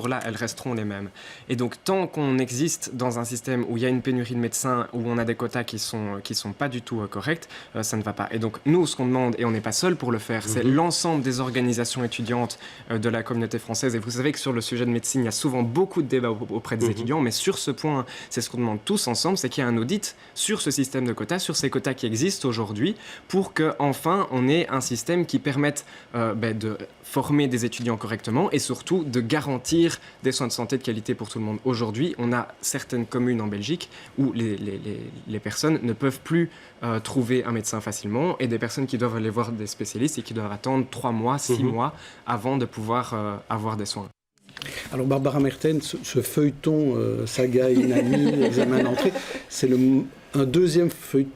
là, elles resteront les mêmes. Et donc, tant qu'on existe dans un système où il y a une pénurie de médecins, où on a des quotas qui sont pas du tout corrects, ça ne va pas. Et donc, nous, ce qu'on demande, et on n'est pas seul pour le faire, c'est l'ensemble des organisations étudiantes de la communauté française. Et vous savez que sur le sujet de médecine, il y a souvent beaucoup de débats auprès des étudiants, mais sur ce point, c'est ce qu'on demande tous ensemble, c'est qu'il y ait un audit sur ce système de quotas, sur ces quotas qui existent aujourd'hui, pour qu'enfin, on ait un système qui permette de former des étudiants correctement et surtout de garantir des soins de santé de qualité pour tout le monde. Aujourd'hui, on a certaines communes en Belgique où les personnes ne peuvent plus trouver un médecin facilement et des personnes qui doivent aller voir des spécialistes et qui doivent attendre 3 mois, 6 mois avant de pouvoir avoir des soins. Alors Barbara Mertens, ce feuilleton saga INAMI, examen d'entrée, c'est un deuxième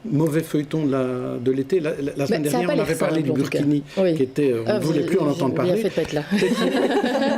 mauvais feuilleton de l'été. La semaine dernière, on avait parlé du Burkini, qui était, on ne voulait plus en entendre parler.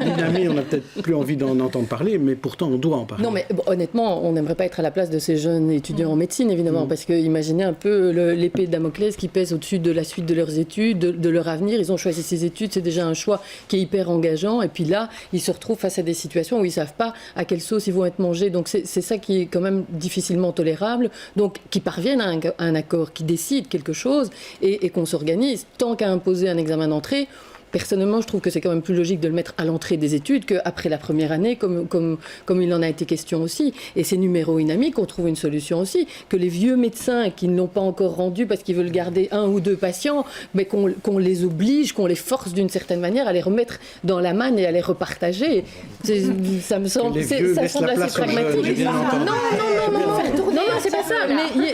L'INAMI, on n'a peut-être plus envie d'en entendre parler, mais pourtant on doit en parler. Non, mais honnêtement, on n'aimerait pas être à la place de ces jeunes étudiants en médecine, évidemment, parce que imaginez un peu l'épée de Damoclès qui pèse au-dessus de la suite de leurs études, de leur avenir. Ils ont choisi ces études, c'est déjà un choix qui est hyper engageant, et puis là, ils se retrouvent face à des situations où ils ne savent pas à quelle sauce ils vont être mangés. Donc c'est ça qui est quand même difficilement tolérable. Donc qui parviennent à un accord, qui décident quelque chose et qu'on s'organise. Tant qu'à imposer un examen d'entrée, personnellement, je trouve que c'est quand même plus logique de le mettre à l'entrée des études qu'après la première année, comme il en a été question aussi. Et ces numéros INAMI, qu'on trouve une solution aussi, que les vieux médecins qui ne l'ont pas encore rendu parce qu'ils veulent garder 1 ou 2 patients, mais qu'on les oblige, qu'on les force d'une certaine manière à les remettre dans la manne et à les repartager. Ça me semble, ça semble assez pragmatique. Non, c'est pas ça. Mais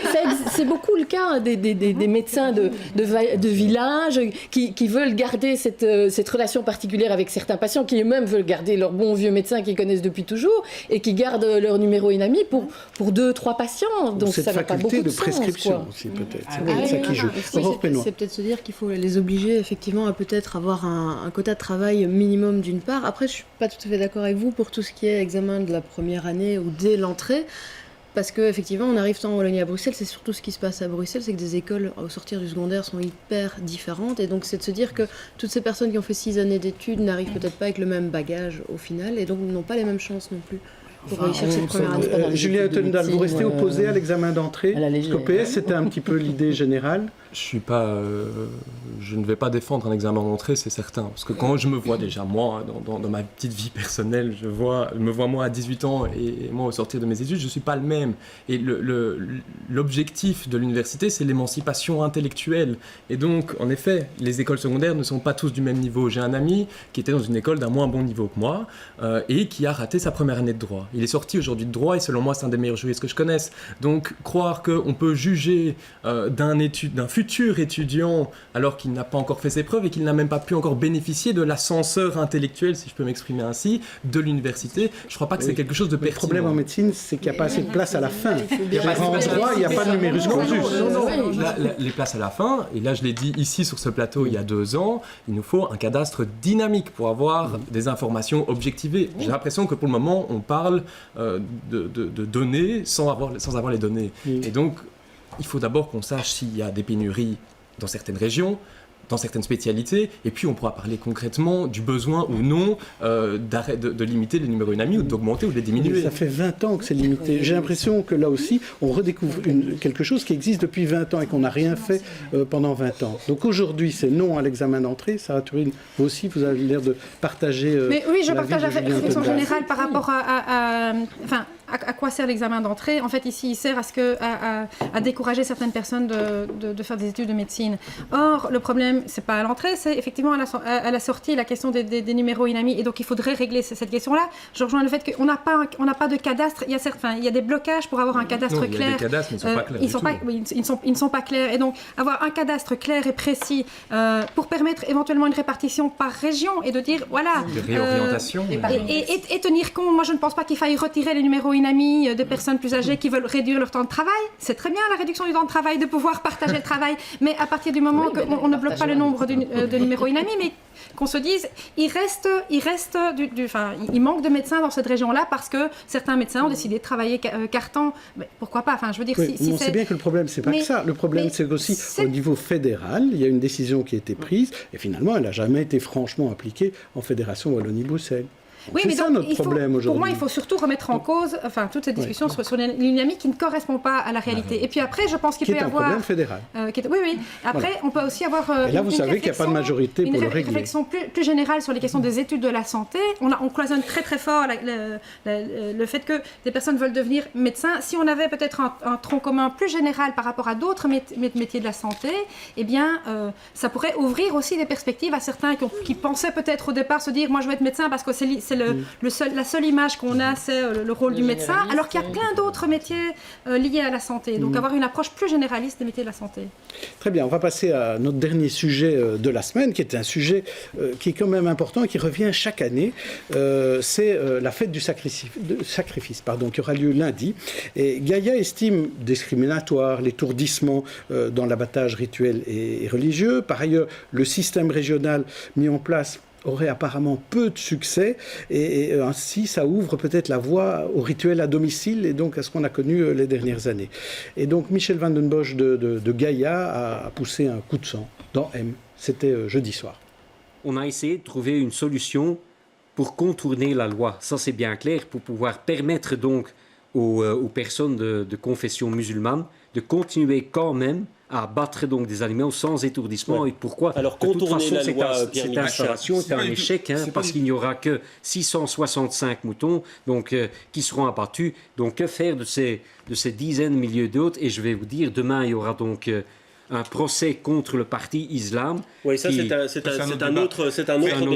c'est beaucoup le cas des médecins de village qui veulent garder cette relation particulière avec certains patients, qui eux-mêmes veulent garder leur bon vieux médecin qu'ils connaissent depuis toujours et qui gardent leur numéro INAMI pour 2-3 patients. Donc ça n'a pas beaucoup de prescription sens, aussi, peut-être. C'est ça qui joue. C'est peut-être se dire qu'il faut les obliger effectivement à peut-être avoir un quota de travail minimum d'une part. Après, je ne suis pas tout à fait d'accord avec vous pour tout ce qui est examen de la première année ou dès l'entrée. Parce qu'effectivement, on arrive tant en Wallonie à Bruxelles, c'est surtout ce qui se passe à Bruxelles, c'est que des écoles au sortir du secondaire sont hyper différentes. Et donc, c'est de se dire que toutes ces personnes qui ont fait 6 années d'études n'arrivent peut-être pas avec le même bagage au final, et donc n'ont pas les mêmes chances non plus pour réussir cette première année. Julien Uttendal, vous restez opposé à l'examen d'entrée? Parce qu'au PS, c'était un petit peu l'idée générale. Je ne vais pas défendre un examen d'entrée, c'est certain. Parce que quand je me vois déjà, moi, dans ma petite vie personnelle, je me vois moi à 18 ans et moi au sortir de mes études, je ne suis pas le même. Et l'objectif de l'université, c'est l'émancipation intellectuelle. Et donc, en effet, les écoles secondaires ne sont pas tous du même niveau. J'ai un ami qui était dans une école d'un moins bon niveau que moi et qui a raté sa première année de droit. Il est sorti aujourd'hui de droit et selon moi, c'est un des meilleurs juristes que je connaisse. Donc, croire qu'on peut juger d'un futur étudiant alors qu'il n'a pas encore fait ses preuves et qu'il n'a même pas pu encore bénéficier de l'ascenseur intellectuel, si je peux m'exprimer ainsi, de l'université, je ne crois pas que c'est quelque chose de pertinent. Le problème en médecine, c'est qu'il n'y a pas assez de place à la fin. En droit, il n'y a pas de numerus clausus. Les places à la fin, et là je l'ai dit ici sur ce plateau il y a 2 ans, il nous faut un cadastre dynamique pour avoir des informations objectivées. J'ai l'impression que pour le moment, on parle de données sans avoir les données. Et donc, il faut d'abord qu'on sache s'il y a des pénuries dans certaines régions, dans certaines spécialités, et puis on pourra parler concrètement du besoin ou non de limiter les numéros INAMI ou d'augmenter ou de les diminuer. Ça fait 20 ans que c'est limité. J'ai l'impression que là aussi, on redécouvre quelque chose qui existe depuis 20 ans et qu'on n'a rien fait pendant 20 ans. Donc aujourd'hui, c'est non à l'examen d'entrée. Sarah Turine, vous aussi, vous avez l'air de partager Mais oui, je partage la réflexion générale par rapport à à quoi sert l'examen d'entrée? En fait, ici, il sert à décourager certaines personnes de faire des études de médecine. Or, le problème, c'est pas à l'entrée, c'est effectivement à la sortie, la question des numéros INAMI. Et donc, il faudrait régler cette question-là. Je rejoins le fait qu'on n'a pas de cadastre. Il y a des blocages pour avoir un cadastre clair. Il y a des cadastres, mais ils ne sont pas clairs. Ils ne sont pas clairs. Et donc, avoir un cadastre clair et précis pour permettre éventuellement une répartition par région et de dire, voilà... De réorientation. Et tenir compte, moi je ne pense pas qu'il faille retirer les numéros INAMI des personnes plus âgées qui veulent réduire leur temps de travail. C'est très bien la réduction du temps de travail, de pouvoir partager le travail, mais à partir du moment qu'on ne bloque pas le nombre de numéros INAMI, mais qu'on se dise, il manque de médecins dans cette région-là parce que certains médecins ont décidé de travailler quart-temps. Mais pourquoi pas? Enfin, je veux dire, on sait bien que le problème, c'est pas que ça. Le problème, c'est qu'aussi, au niveau fédéral, il y a une décision qui a été prise, et finalement, elle n'a jamais été franchement appliquée en Fédération Wallonie-Bruxelles. Oui, c'est mais ça donc, notre problème aujourd'hui. Pour moi, il faut surtout remettre en cause toute cette discussion sur l'INAMI qui ne correspond pas à la réalité. Et puis après, je pense qu'il peut y avoir... Qui est un problème fédéral. Oui. Après, on peut aussi avoir... Et là, vous savez qu'il n'y a pas de majorité pour le régler. Une réflexion plus générale sur les questions des études de la santé. On cloisonne très très fort le fait que des personnes veulent devenir médecins. Si on avait peut-être un tronc commun plus général par rapport à d'autres métiers de la santé, eh bien, ça pourrait ouvrir aussi des perspectives à certains qui pensaient peut-être au départ se dire « moi, je veux être médecin parce que c'est la seule image qu'on a, c'est le rôle du médecin, alors qu'il y a plein d'autres métiers liés à la santé. Donc avoir une approche plus généraliste des métiers de la santé. Très bien, on va passer à notre dernier sujet de la semaine, qui est un sujet qui est quand même important et qui revient chaque année. C'est la fête du sacrifice qui aura lieu lundi. Et Gaïa estime discriminatoire l'étourdissement dans l'abattage rituel et religieux. Par ailleurs, le système régional mis en place aurait apparemment peu de succès et ainsi ça ouvre peut-être la voie au rituel à domicile et donc à ce qu'on a connu les dernières années. Et donc Michel van den Bosch de Gaïa a poussé un coup de sang dans M. C'était jeudi soir. On a essayé de trouver une solution pour contourner la loi, ça c'est bien clair, pour pouvoir permettre donc aux personnes de confession musulmane de continuer quand même à abattre donc des animaux sans étourdissement. Et pourquoi? Alors contourner la loi, cette installation est un échec, parce qu'il n'y aura que 665 moutons donc, qui seront abattus. Donc que faire de ces dizaines de milliers d'autres? Et je vais vous dire, demain il y aura donc un procès contre le parti islam. Oui, ça c'est un autre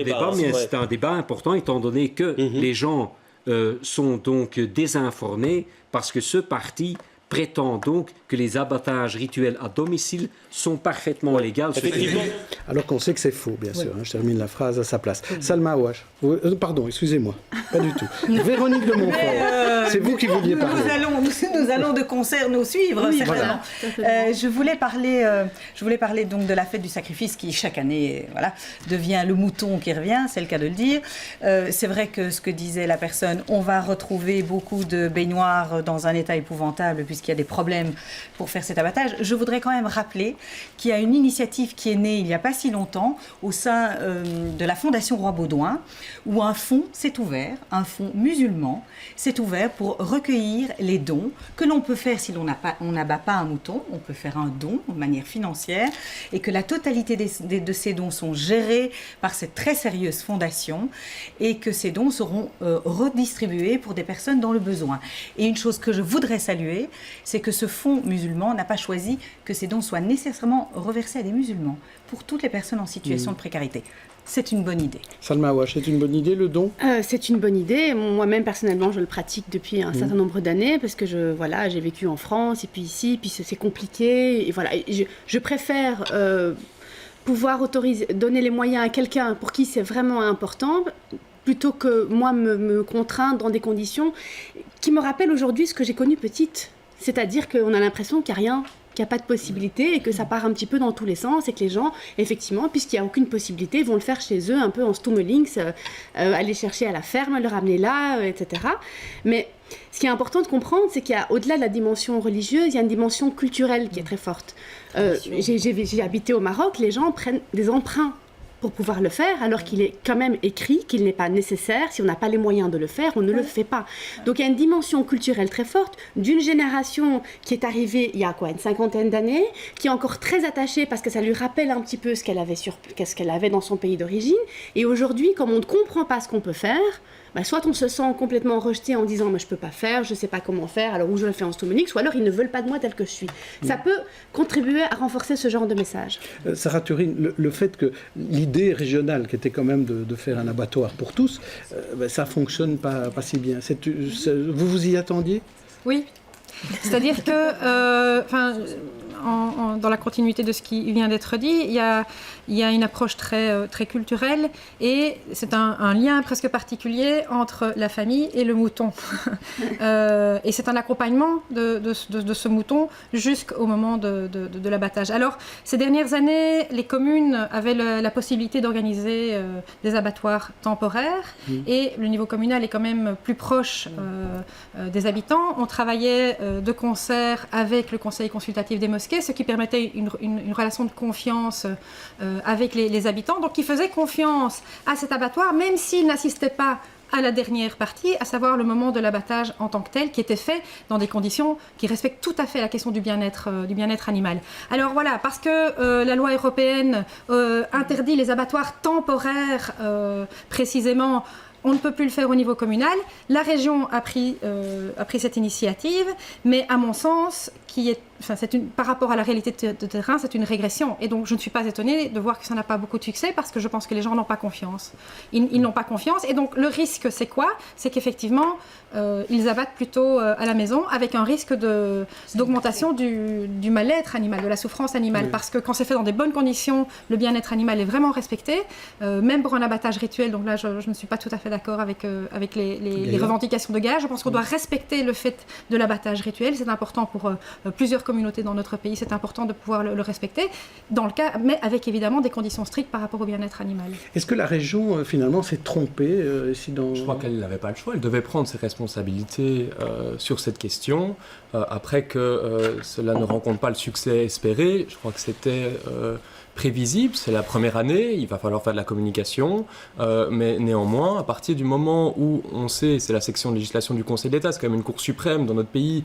débat. Mais c'est un débat important étant donné que les gens sont donc désinformés parce que ce parti prétend donc que les abattages rituels à domicile sont parfaitement légaux. Alors qu'on sait que c'est faux, bien sûr. Je termine la phrase à sa place. Salma Awash. Pardon, excusez-moi. Pas du tout. Véronique de Montfort. C'est vous qui vouliez parler. Nous allons de concert nous suivre, certainement. Voilà. Je voulais parler donc de la fête du sacrifice qui, chaque année, devient le mouton qui revient, c'est le cas de le dire. C'est vrai que ce que disait la personne, on va retrouver beaucoup de baignoires dans un état épouvantable puisqu'il y a des problèmes pour faire cet abattage. Je voudrais quand même rappeler qu'il y a une initiative qui est née il n'y a pas si longtemps au sein de la Fondation Roi Baudouin où un fonds s'est ouvert, un fonds musulman s'est ouvert pour recueillir les dons que l'on peut faire si on n'abat pas un mouton, on peut faire un don de manière financière et que la totalité de ces dons sont gérés par cette très sérieuse fondation et que ces dons seront redistribués pour des personnes dans le besoin. Et une chose que je voudrais saluer, c'est que ce fonds musulman n'a pas choisi que ces dons soient nécessairement reversés à des musulmans pour toutes les personnes en situation de précarité. C'est une bonne idée. Salma Awash, c'est une bonne idée le don? C'est une bonne idée. Moi-même, personnellement, je le pratique depuis un certain nombre d'années parce que j'ai vécu en France et puis ici, puis c'est compliqué. Et voilà, je préfère pouvoir donner les moyens à quelqu'un pour qui c'est vraiment important plutôt que moi me contraindre dans des conditions qui me rappellent aujourd'hui ce que j'ai connu petite. C'est-à-dire qu'on a l'impression qu'il n'y a rien, qu'il n'y a pas de possibilité et que ça part un petit peu dans tous les sens et que les gens, effectivement, puisqu'il n'y a aucune possibilité, vont le faire chez eux un peu en stummelings, aller chercher à la ferme, le ramener là, etc. Mais ce qui est important de comprendre, c'est qu'il y a, au-delà de la dimension religieuse, il y a une dimension culturelle qui est très forte. J'ai habité au Maroc, les gens prennent des emprunts pour pouvoir le faire, alors qu'il est quand même écrit qu'il n'est pas nécessaire. Si on n'a pas les moyens de le faire, on ne le fait pas. Donc il y a une dimension culturelle très forte d'une génération qui est arrivée il y a une 50aine d'années, qui est encore très attachée parce que ça lui rappelle un petit peu ce qu'elle avait dans son pays d'origine. Et aujourd'hui, comme on ne comprend pas ce qu'on peut faire, soit on se sent complètement rejeté en disant « mais je ne peux pas faire, je ne sais pas comment faire, alors où je le fais en stomonique », soit alors ils ne veulent pas de moi tel que je suis. Ça peut contribuer à renforcer ce genre de message. Sarah Turine, le fait que l'idée régionale, qui était quand même de faire un abattoir pour tous, ça ne fonctionne pas si bien. Vous vous y attendiez ? Oui. C'est-à-dire que, dans la continuité de ce qui vient d'être dit, il y a une approche très culturelle et c'est un lien presque particulier entre la famille et le mouton. Et c'est un accompagnement de ce mouton jusqu'au moment de l'abattage. Alors, ces dernières années, les communes avaient la possibilité d'organiser des abattoirs temporaires et le niveau communal est quand même plus proche des habitants. On travaillait de concert avec le conseil consultatif des mosquées, ce qui permettait une relation de confiance avec les habitants, donc qui faisaient confiance à cet abattoir, même s'ils n'assistaient pas à la dernière partie, à savoir le moment de l'abattage en tant que tel, qui était fait dans des conditions qui respectent tout à fait la question du bien-être animal. Alors voilà, parce que la loi européenne interdit les abattoirs temporaires précisément, on ne peut plus le faire au niveau communal. La région a pris cette initiative, mais à mon sens, par rapport à la réalité de terrain, c'est une régression. Et donc, je ne suis pas étonnée de voir que ça n'a pas beaucoup de succès parce que je pense que les gens n'ont pas confiance. Ils n'ont pas confiance. Et donc, le risque, c'est quoi ? C'est qu'effectivement, ils abattent plutôt à la maison avec un risque d'augmentation du mal-être animal, de la souffrance animale. Oui. Parce que quand c'est fait dans des bonnes conditions, le bien-être animal est vraiment respecté, même pour un abattage rituel. Donc là, je ne suis pas tout à fait d'accord avec les revendications de Gaia. Je pense qu'on doit respecter le fait de l'abattage rituel. C'est important pour plusieurs communautés dans notre pays. C'est important de pouvoir le respecter, dans le cas, mais avec évidemment des conditions strictes par rapport au bien-être animal. Est-ce que la région, finalement, s'est trompée Je crois qu'elle n'avait pas le choix. Elle devait prendre ses responsabilités sur cette question. Après que cela ne rencontre pas le succès espéré, je crois que c'était prévisible, c'est la première année, il va falloir faire de la communication, mais néanmoins, à partir du moment où on sait, c'est la section de législation du Conseil d'État, c'est quand même une cour suprême dans notre pays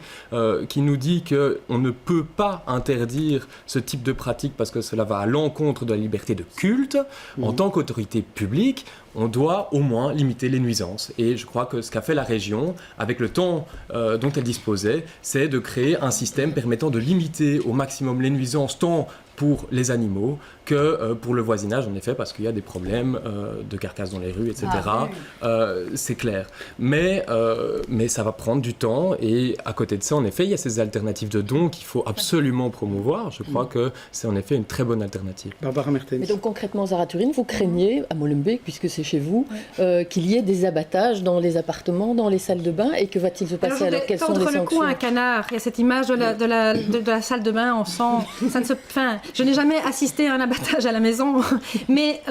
qui nous dit qu'on ne peut pas interdire ce type de pratique parce que cela va à l'encontre de la liberté de culte, en tant qu'autorité publique, on doit au moins limiter les nuisances. Et je crois que ce qu'a fait la région, avec le temps dont elle disposait, c'est de créer un système permettant de limiter au maximum les nuisances, tant pour les animaux que pour le voisinage, en effet, parce qu'il y a des problèmes de carcasses dans les rues, etc. C'est clair. Mais ça va prendre du temps, et à côté de ça, en effet, il y a ces alternatives de dons qu'il faut absolument promouvoir. Je crois que c'est en effet une très bonne alternative. Barbara Mertens. Mais donc concrètement, Sarah Turine, vous craignez, à Molenbeek, puisque c'est chez vous, qu'il y ait des abattages dans les appartements, dans les salles de bain, et que va-t-il se passer alors quelles sont les sanctions ? Tendre le cou à un canard, il y a cette image de la salle de bain, on sent... je n'ai jamais assisté à un abattage à la maison, mais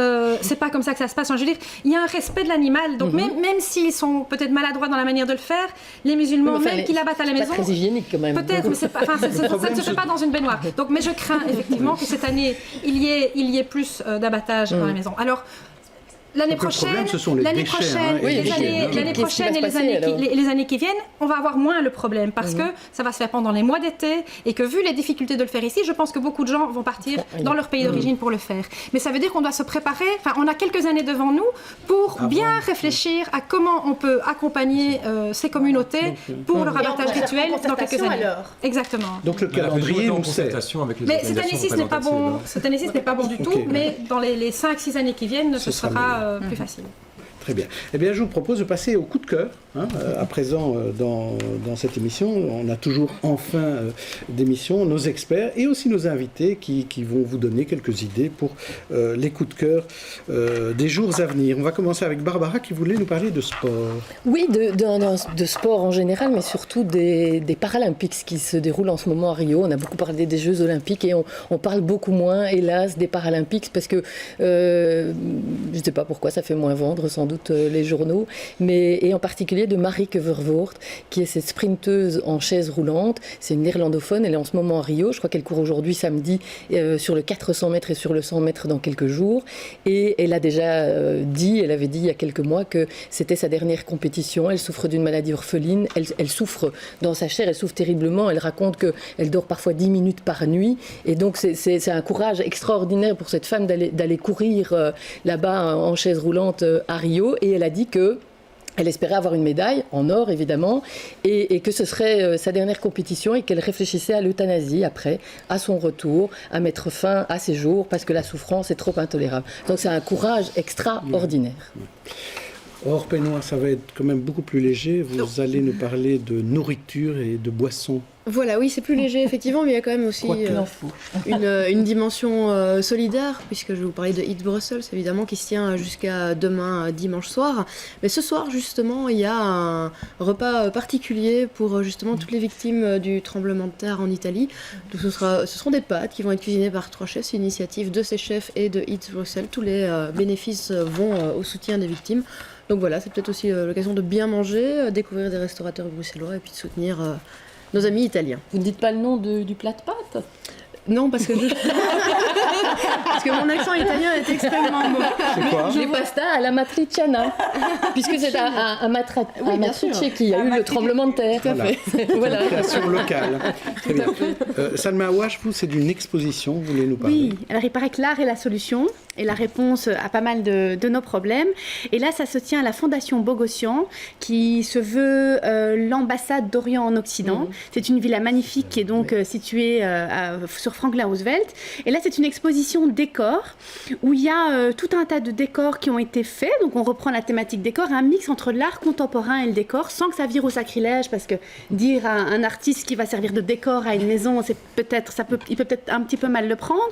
c'est pas comme ça que ça se passe. Je veux dire, il y a un respect de l'animal, donc même s'ils sont peut-être maladroits dans la manière de le faire, les musulmans, même qui l'abattent à la maison... C'est pas très hygiénique quand même. Peut-être, mais ça ne se fait pas dans une baignoire. Donc, mais je crains effectivement que cette année, il y ait plus d'abattage dans la maison. Alors, l'année prochaine, les années qui viennent, on va avoir moins le problème parce que ça va se faire pendant les mois d'été et que vu les difficultés de le faire ici, je pense que beaucoup de gens vont partir dans leur pays d'origine pour le faire. Mais ça veut dire qu'on doit se préparer, on a quelques années devant nous pour bien réfléchir à comment on peut accompagner ces communautés pour leur abattage rituel dans quelques années. Alors. Exactement. Donc le calendrier, on sait. Mais cette année-ci, ce n'est pas bon. Cette année-ci, ce n'est pas bon du tout, mais dans les 5-6 années qui viennent, ce sera plus facile. Très bien. Eh bien, je vous propose de passer au coup de cœur. À présent, dans cette émission, on a toujours en fin d'émission nos experts et aussi nos invités qui vont vous donner quelques idées pour les coups de cœur des jours à venir. On va commencer avec Barbara qui voulait nous parler de sport. Oui, de sport en général, mais surtout des Paralympiques qui se déroulent en ce moment à Rio. On a beaucoup parlé des Jeux Olympiques et on parle beaucoup moins, hélas, des Paralympiques parce que je ne sais pas pourquoi ça fait moins vendre sans doute doute les journaux, et en particulier de Marieke Vervoort, qui est cette sprinteuse en chaise roulante. C'est une néerlandophone, elle est en ce moment à Rio, je crois qu'elle court aujourd'hui samedi sur le 400 mètres et sur le 100 mètres dans quelques jours. Et elle a déjà elle avait dit il y a quelques mois que c'était sa dernière compétition. Elle souffre d'une maladie orpheline, elle souffre dans sa chair, elle souffre terriblement. Elle raconte qu'elle dort parfois 10 minutes par nuit. Et donc c'est un courage extraordinaire pour cette femme d'aller courir là-bas en chaise roulante à Rio. Et elle a dit que elle espérait avoir une médaille, en or évidemment, et que ce serait sa dernière compétition et qu'elle réfléchissait à l'euthanasie après, à son retour, à mettre fin à ses jours parce que la souffrance est trop intolérable. Donc c'est un courage extraordinaire. Or, Pénois, ça va être quand même beaucoup plus léger. Vous allez nous parler de nourriture et de boissons. Voilà, oui, c'est plus léger, effectivement, mais il y a quand même aussi une dimension solidaire, puisque je vais vous parler de Eat Brussels, évidemment, qui se tient jusqu'à demain, dimanche soir. Mais ce soir, justement, il y a un repas particulier pour justement toutes les victimes du tremblement de terre en Italie. Donc, ce seront des pâtes qui vont être cuisinées par 3 chefs. C'est une initiative de ces chefs et de Eat Brussels. Tous les bénéfices vont au soutien des victimes. Donc voilà, c'est peut-être aussi l'occasion de bien manger, découvrir des restaurateurs bruxellois et puis de soutenir nos amis italiens. Vous ne dites pas le nom du plat de pâtes ? Non, parce que parce que mon accent italien est extrêmement mauvais. C'est quoi ? Les pasta alla matriciana, puisque c'est un matricier qui a eu le tremblement de terre. Voilà. Création locale. Très bien. Salma Awash, vous, c'est d'une exposition, vous voulez nous parler ? Oui, alors il paraît que l'art est la solution et la réponse à pas mal de nos problèmes. Et là, ça se tient à la Fondation Bogossian, qui se veut l'ambassade d'Orient en Occident. C'est une villa magnifique qui est donc située sur Franklin Roosevelt. Et là, c'est une exposition décor où il y a tout un tas de décors qui ont été faits. Donc, on reprend la thématique décor, un mix entre l'art contemporain et le décor, sans que ça vire au sacrilège, parce que dire à un artiste qui va servir de décor à une maison, il peut peut-être un petit peu mal le prendre.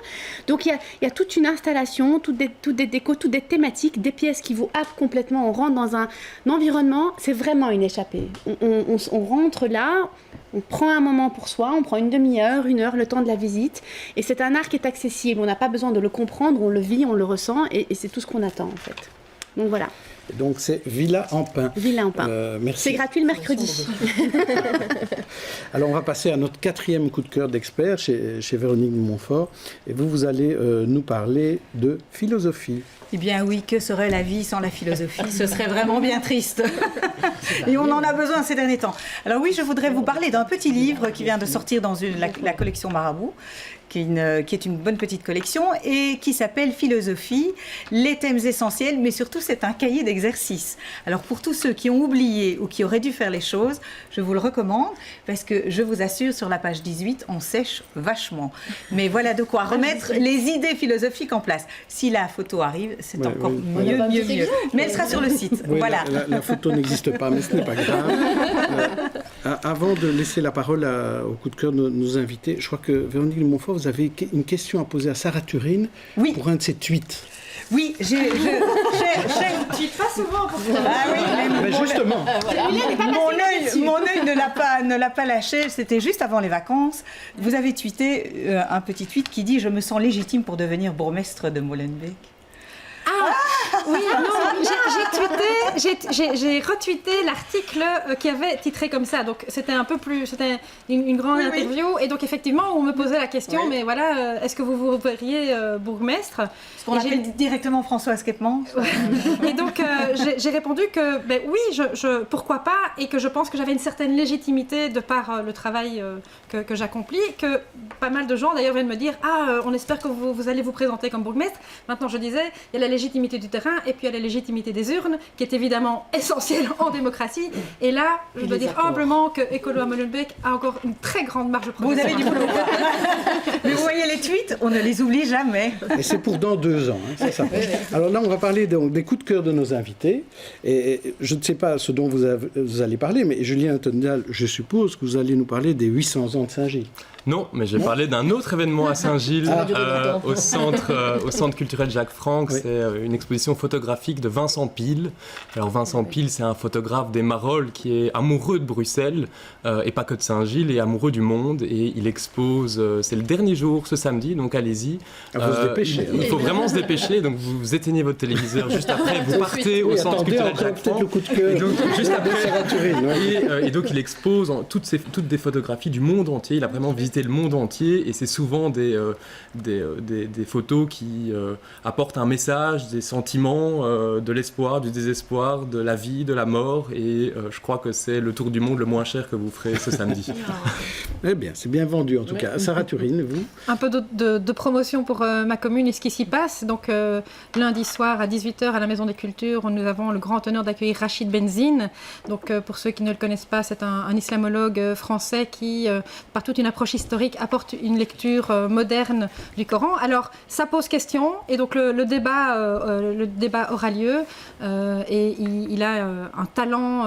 Donc, il y a toute une installation, toutes des décos, toutes des thématiques, des pièces qui vous happent complètement. On rentre dans un environnement, c'est vraiment une échappée. On rentre là, on prend un moment pour soi, on prend une demi-heure, 1 heure, le temps de la visite. Et c'est un art qui est accessible. On n'a pas besoin de le comprendre, on le vit, on le ressent, et c'est tout ce qu'on attend en fait. Donc voilà. Donc c'est Villa en Pin. Villa en Pin. Merci. C'est gratuit le mercredi. Alors on va passer à notre 4e coup de cœur d'expert chez Véronique de Montfort. Et vous allez nous parler de philosophie. Eh bien oui, que serait la vie sans la philosophie ? Ce serait vraiment bien triste. Et on en a besoin ces derniers temps. Alors oui, je voudrais vous parler d'un petit livre qui vient de sortir dans la collection Marabout, qui est une bonne petite collection et qui s'appelle Philosophie, les thèmes essentiels, mais surtout c'est un cahier d'exercices. Alors pour tous ceux qui ont oublié ou qui auraient dû faire les choses, je vous le recommande parce que je vous assure, sur la page 18, on sèche vachement. Mais voilà de quoi remettre les idées philosophiques en place. Si la photo arrive, c'est encore mieux. Mais elle sera sur le site. Oui, voilà. La photo n'existe pas, mais ce n'est pas grave. Avant de laisser la parole au coup de cœur de nos invités, je crois que Véronique de Montfort, vous avez une question à poser à Sarah Turin pour un de ses tweets. Oui, je tweete pas souvent pour ça. Ah oui, mais justement. Mon œil ne l'a pas lâché. C'était juste avant les vacances. Vous avez tweeté un petit tweet qui dit « Je me sens légitime pour devenir bourgmestre de Molenbeek ». Oui, non, j'ai retweeté l'article qui avait titré comme ça. Donc c'était un peu plus, c'était une grande interview. Et donc effectivement, on me posait la question, mais voilà, est-ce que vous verriez bourgmestre ? Ce qu'on appelle directement Françoise Quepement. Et donc j'ai répondu que oui, pourquoi pas, et que je pense que j'avais une certaine légitimité de par le travail que j'accomplis, que pas mal de gens d'ailleurs viennent me dire on espère que vous allez vous présenter comme bourgmestre. Maintenant je disais, il y a la légitimité du terrain et puis il y a la légitimité des urnes qui est évidemment essentielle en démocratie. Et là, je dois dire humblement que Écolo à Molenbeek a encore une très grande marge de progression. Vous avez du boulot. Mais vous voyez les tweets, on ne les oublie jamais. Et c'est pour dans 2 ans. Hein, ça. Alors là, on va parler des coups de cœur de nos invités. Et je ne sais pas ce dont vous allez parler, mais Julien Tondal, je suppose que vous allez nous parler des 800 ans de Saint-Gilles. Non, mais je vais parler d'un autre événement à Saint-Gilles, au centre culturel Jacques Franck. Oui. C'est une exposition photographique de Vincent Pile. Alors Vincent Pile, c'est un photographe des Marolles qui est amoureux de Bruxelles, et pas que de Saint-Gilles, et amoureux du monde. Et il expose, c'est le dernier jour ce samedi, donc allez-y. Il faut se dépêcher. Il faut vraiment se dépêcher, donc vous éteignez votre téléviseur juste après, vous partez au centre culturel Jacques Franck. Le coup de cœur. Et donc, juste après, et donc il expose toutes des photographies du monde entier. Il a vraiment visité le monde entier, et c'est souvent des photos qui apportent un message, des sentiments, de l'espoir, du désespoir, de la vie, de la mort, et je crois que c'est le tour du monde le moins cher que vous ferez ce samedi. Eh bien, c'est bien vendu en tout cas. Sarah Turine, vous? Un peu de promotion pour ma commune et ce qui s'y passe. Donc lundi soir à 18h à la Maison des Cultures, nous avons le grand honneur d'accueillir Rachid Benzine. Donc pour ceux qui ne le connaissent pas, c'est un islamologue français qui, par toute une approche historique, apporte une lecture moderne du Coran. Alors ça pose question, et donc le débat aura lieu, et il a un talent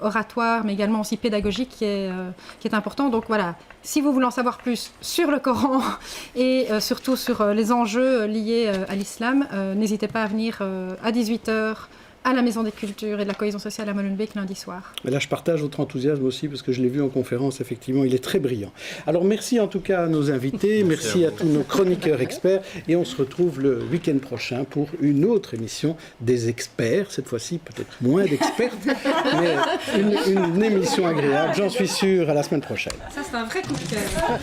oratoire mais également aussi pédagogique qui est important. Donc voilà, si vous voulez en savoir plus sur le Coran et surtout sur les enjeux liés à l'islam, n'hésitez pas à venir à 18h à la Maison des Cultures et de la Cohésion sociale à Molenbeek lundi soir. Et là, je partage votre enthousiasme aussi, parce que je l'ai vu en conférence, effectivement, il est très brillant. Alors, merci en tout cas à nos invités, merci à tous nos chroniqueurs experts, et on se retrouve le week-end prochain pour une autre émission des experts, cette fois-ci peut-être moins d'expertes, mais une émission agréable, j'en suis sûr, à la semaine prochaine. Ça, c'est un vrai coup de cœur.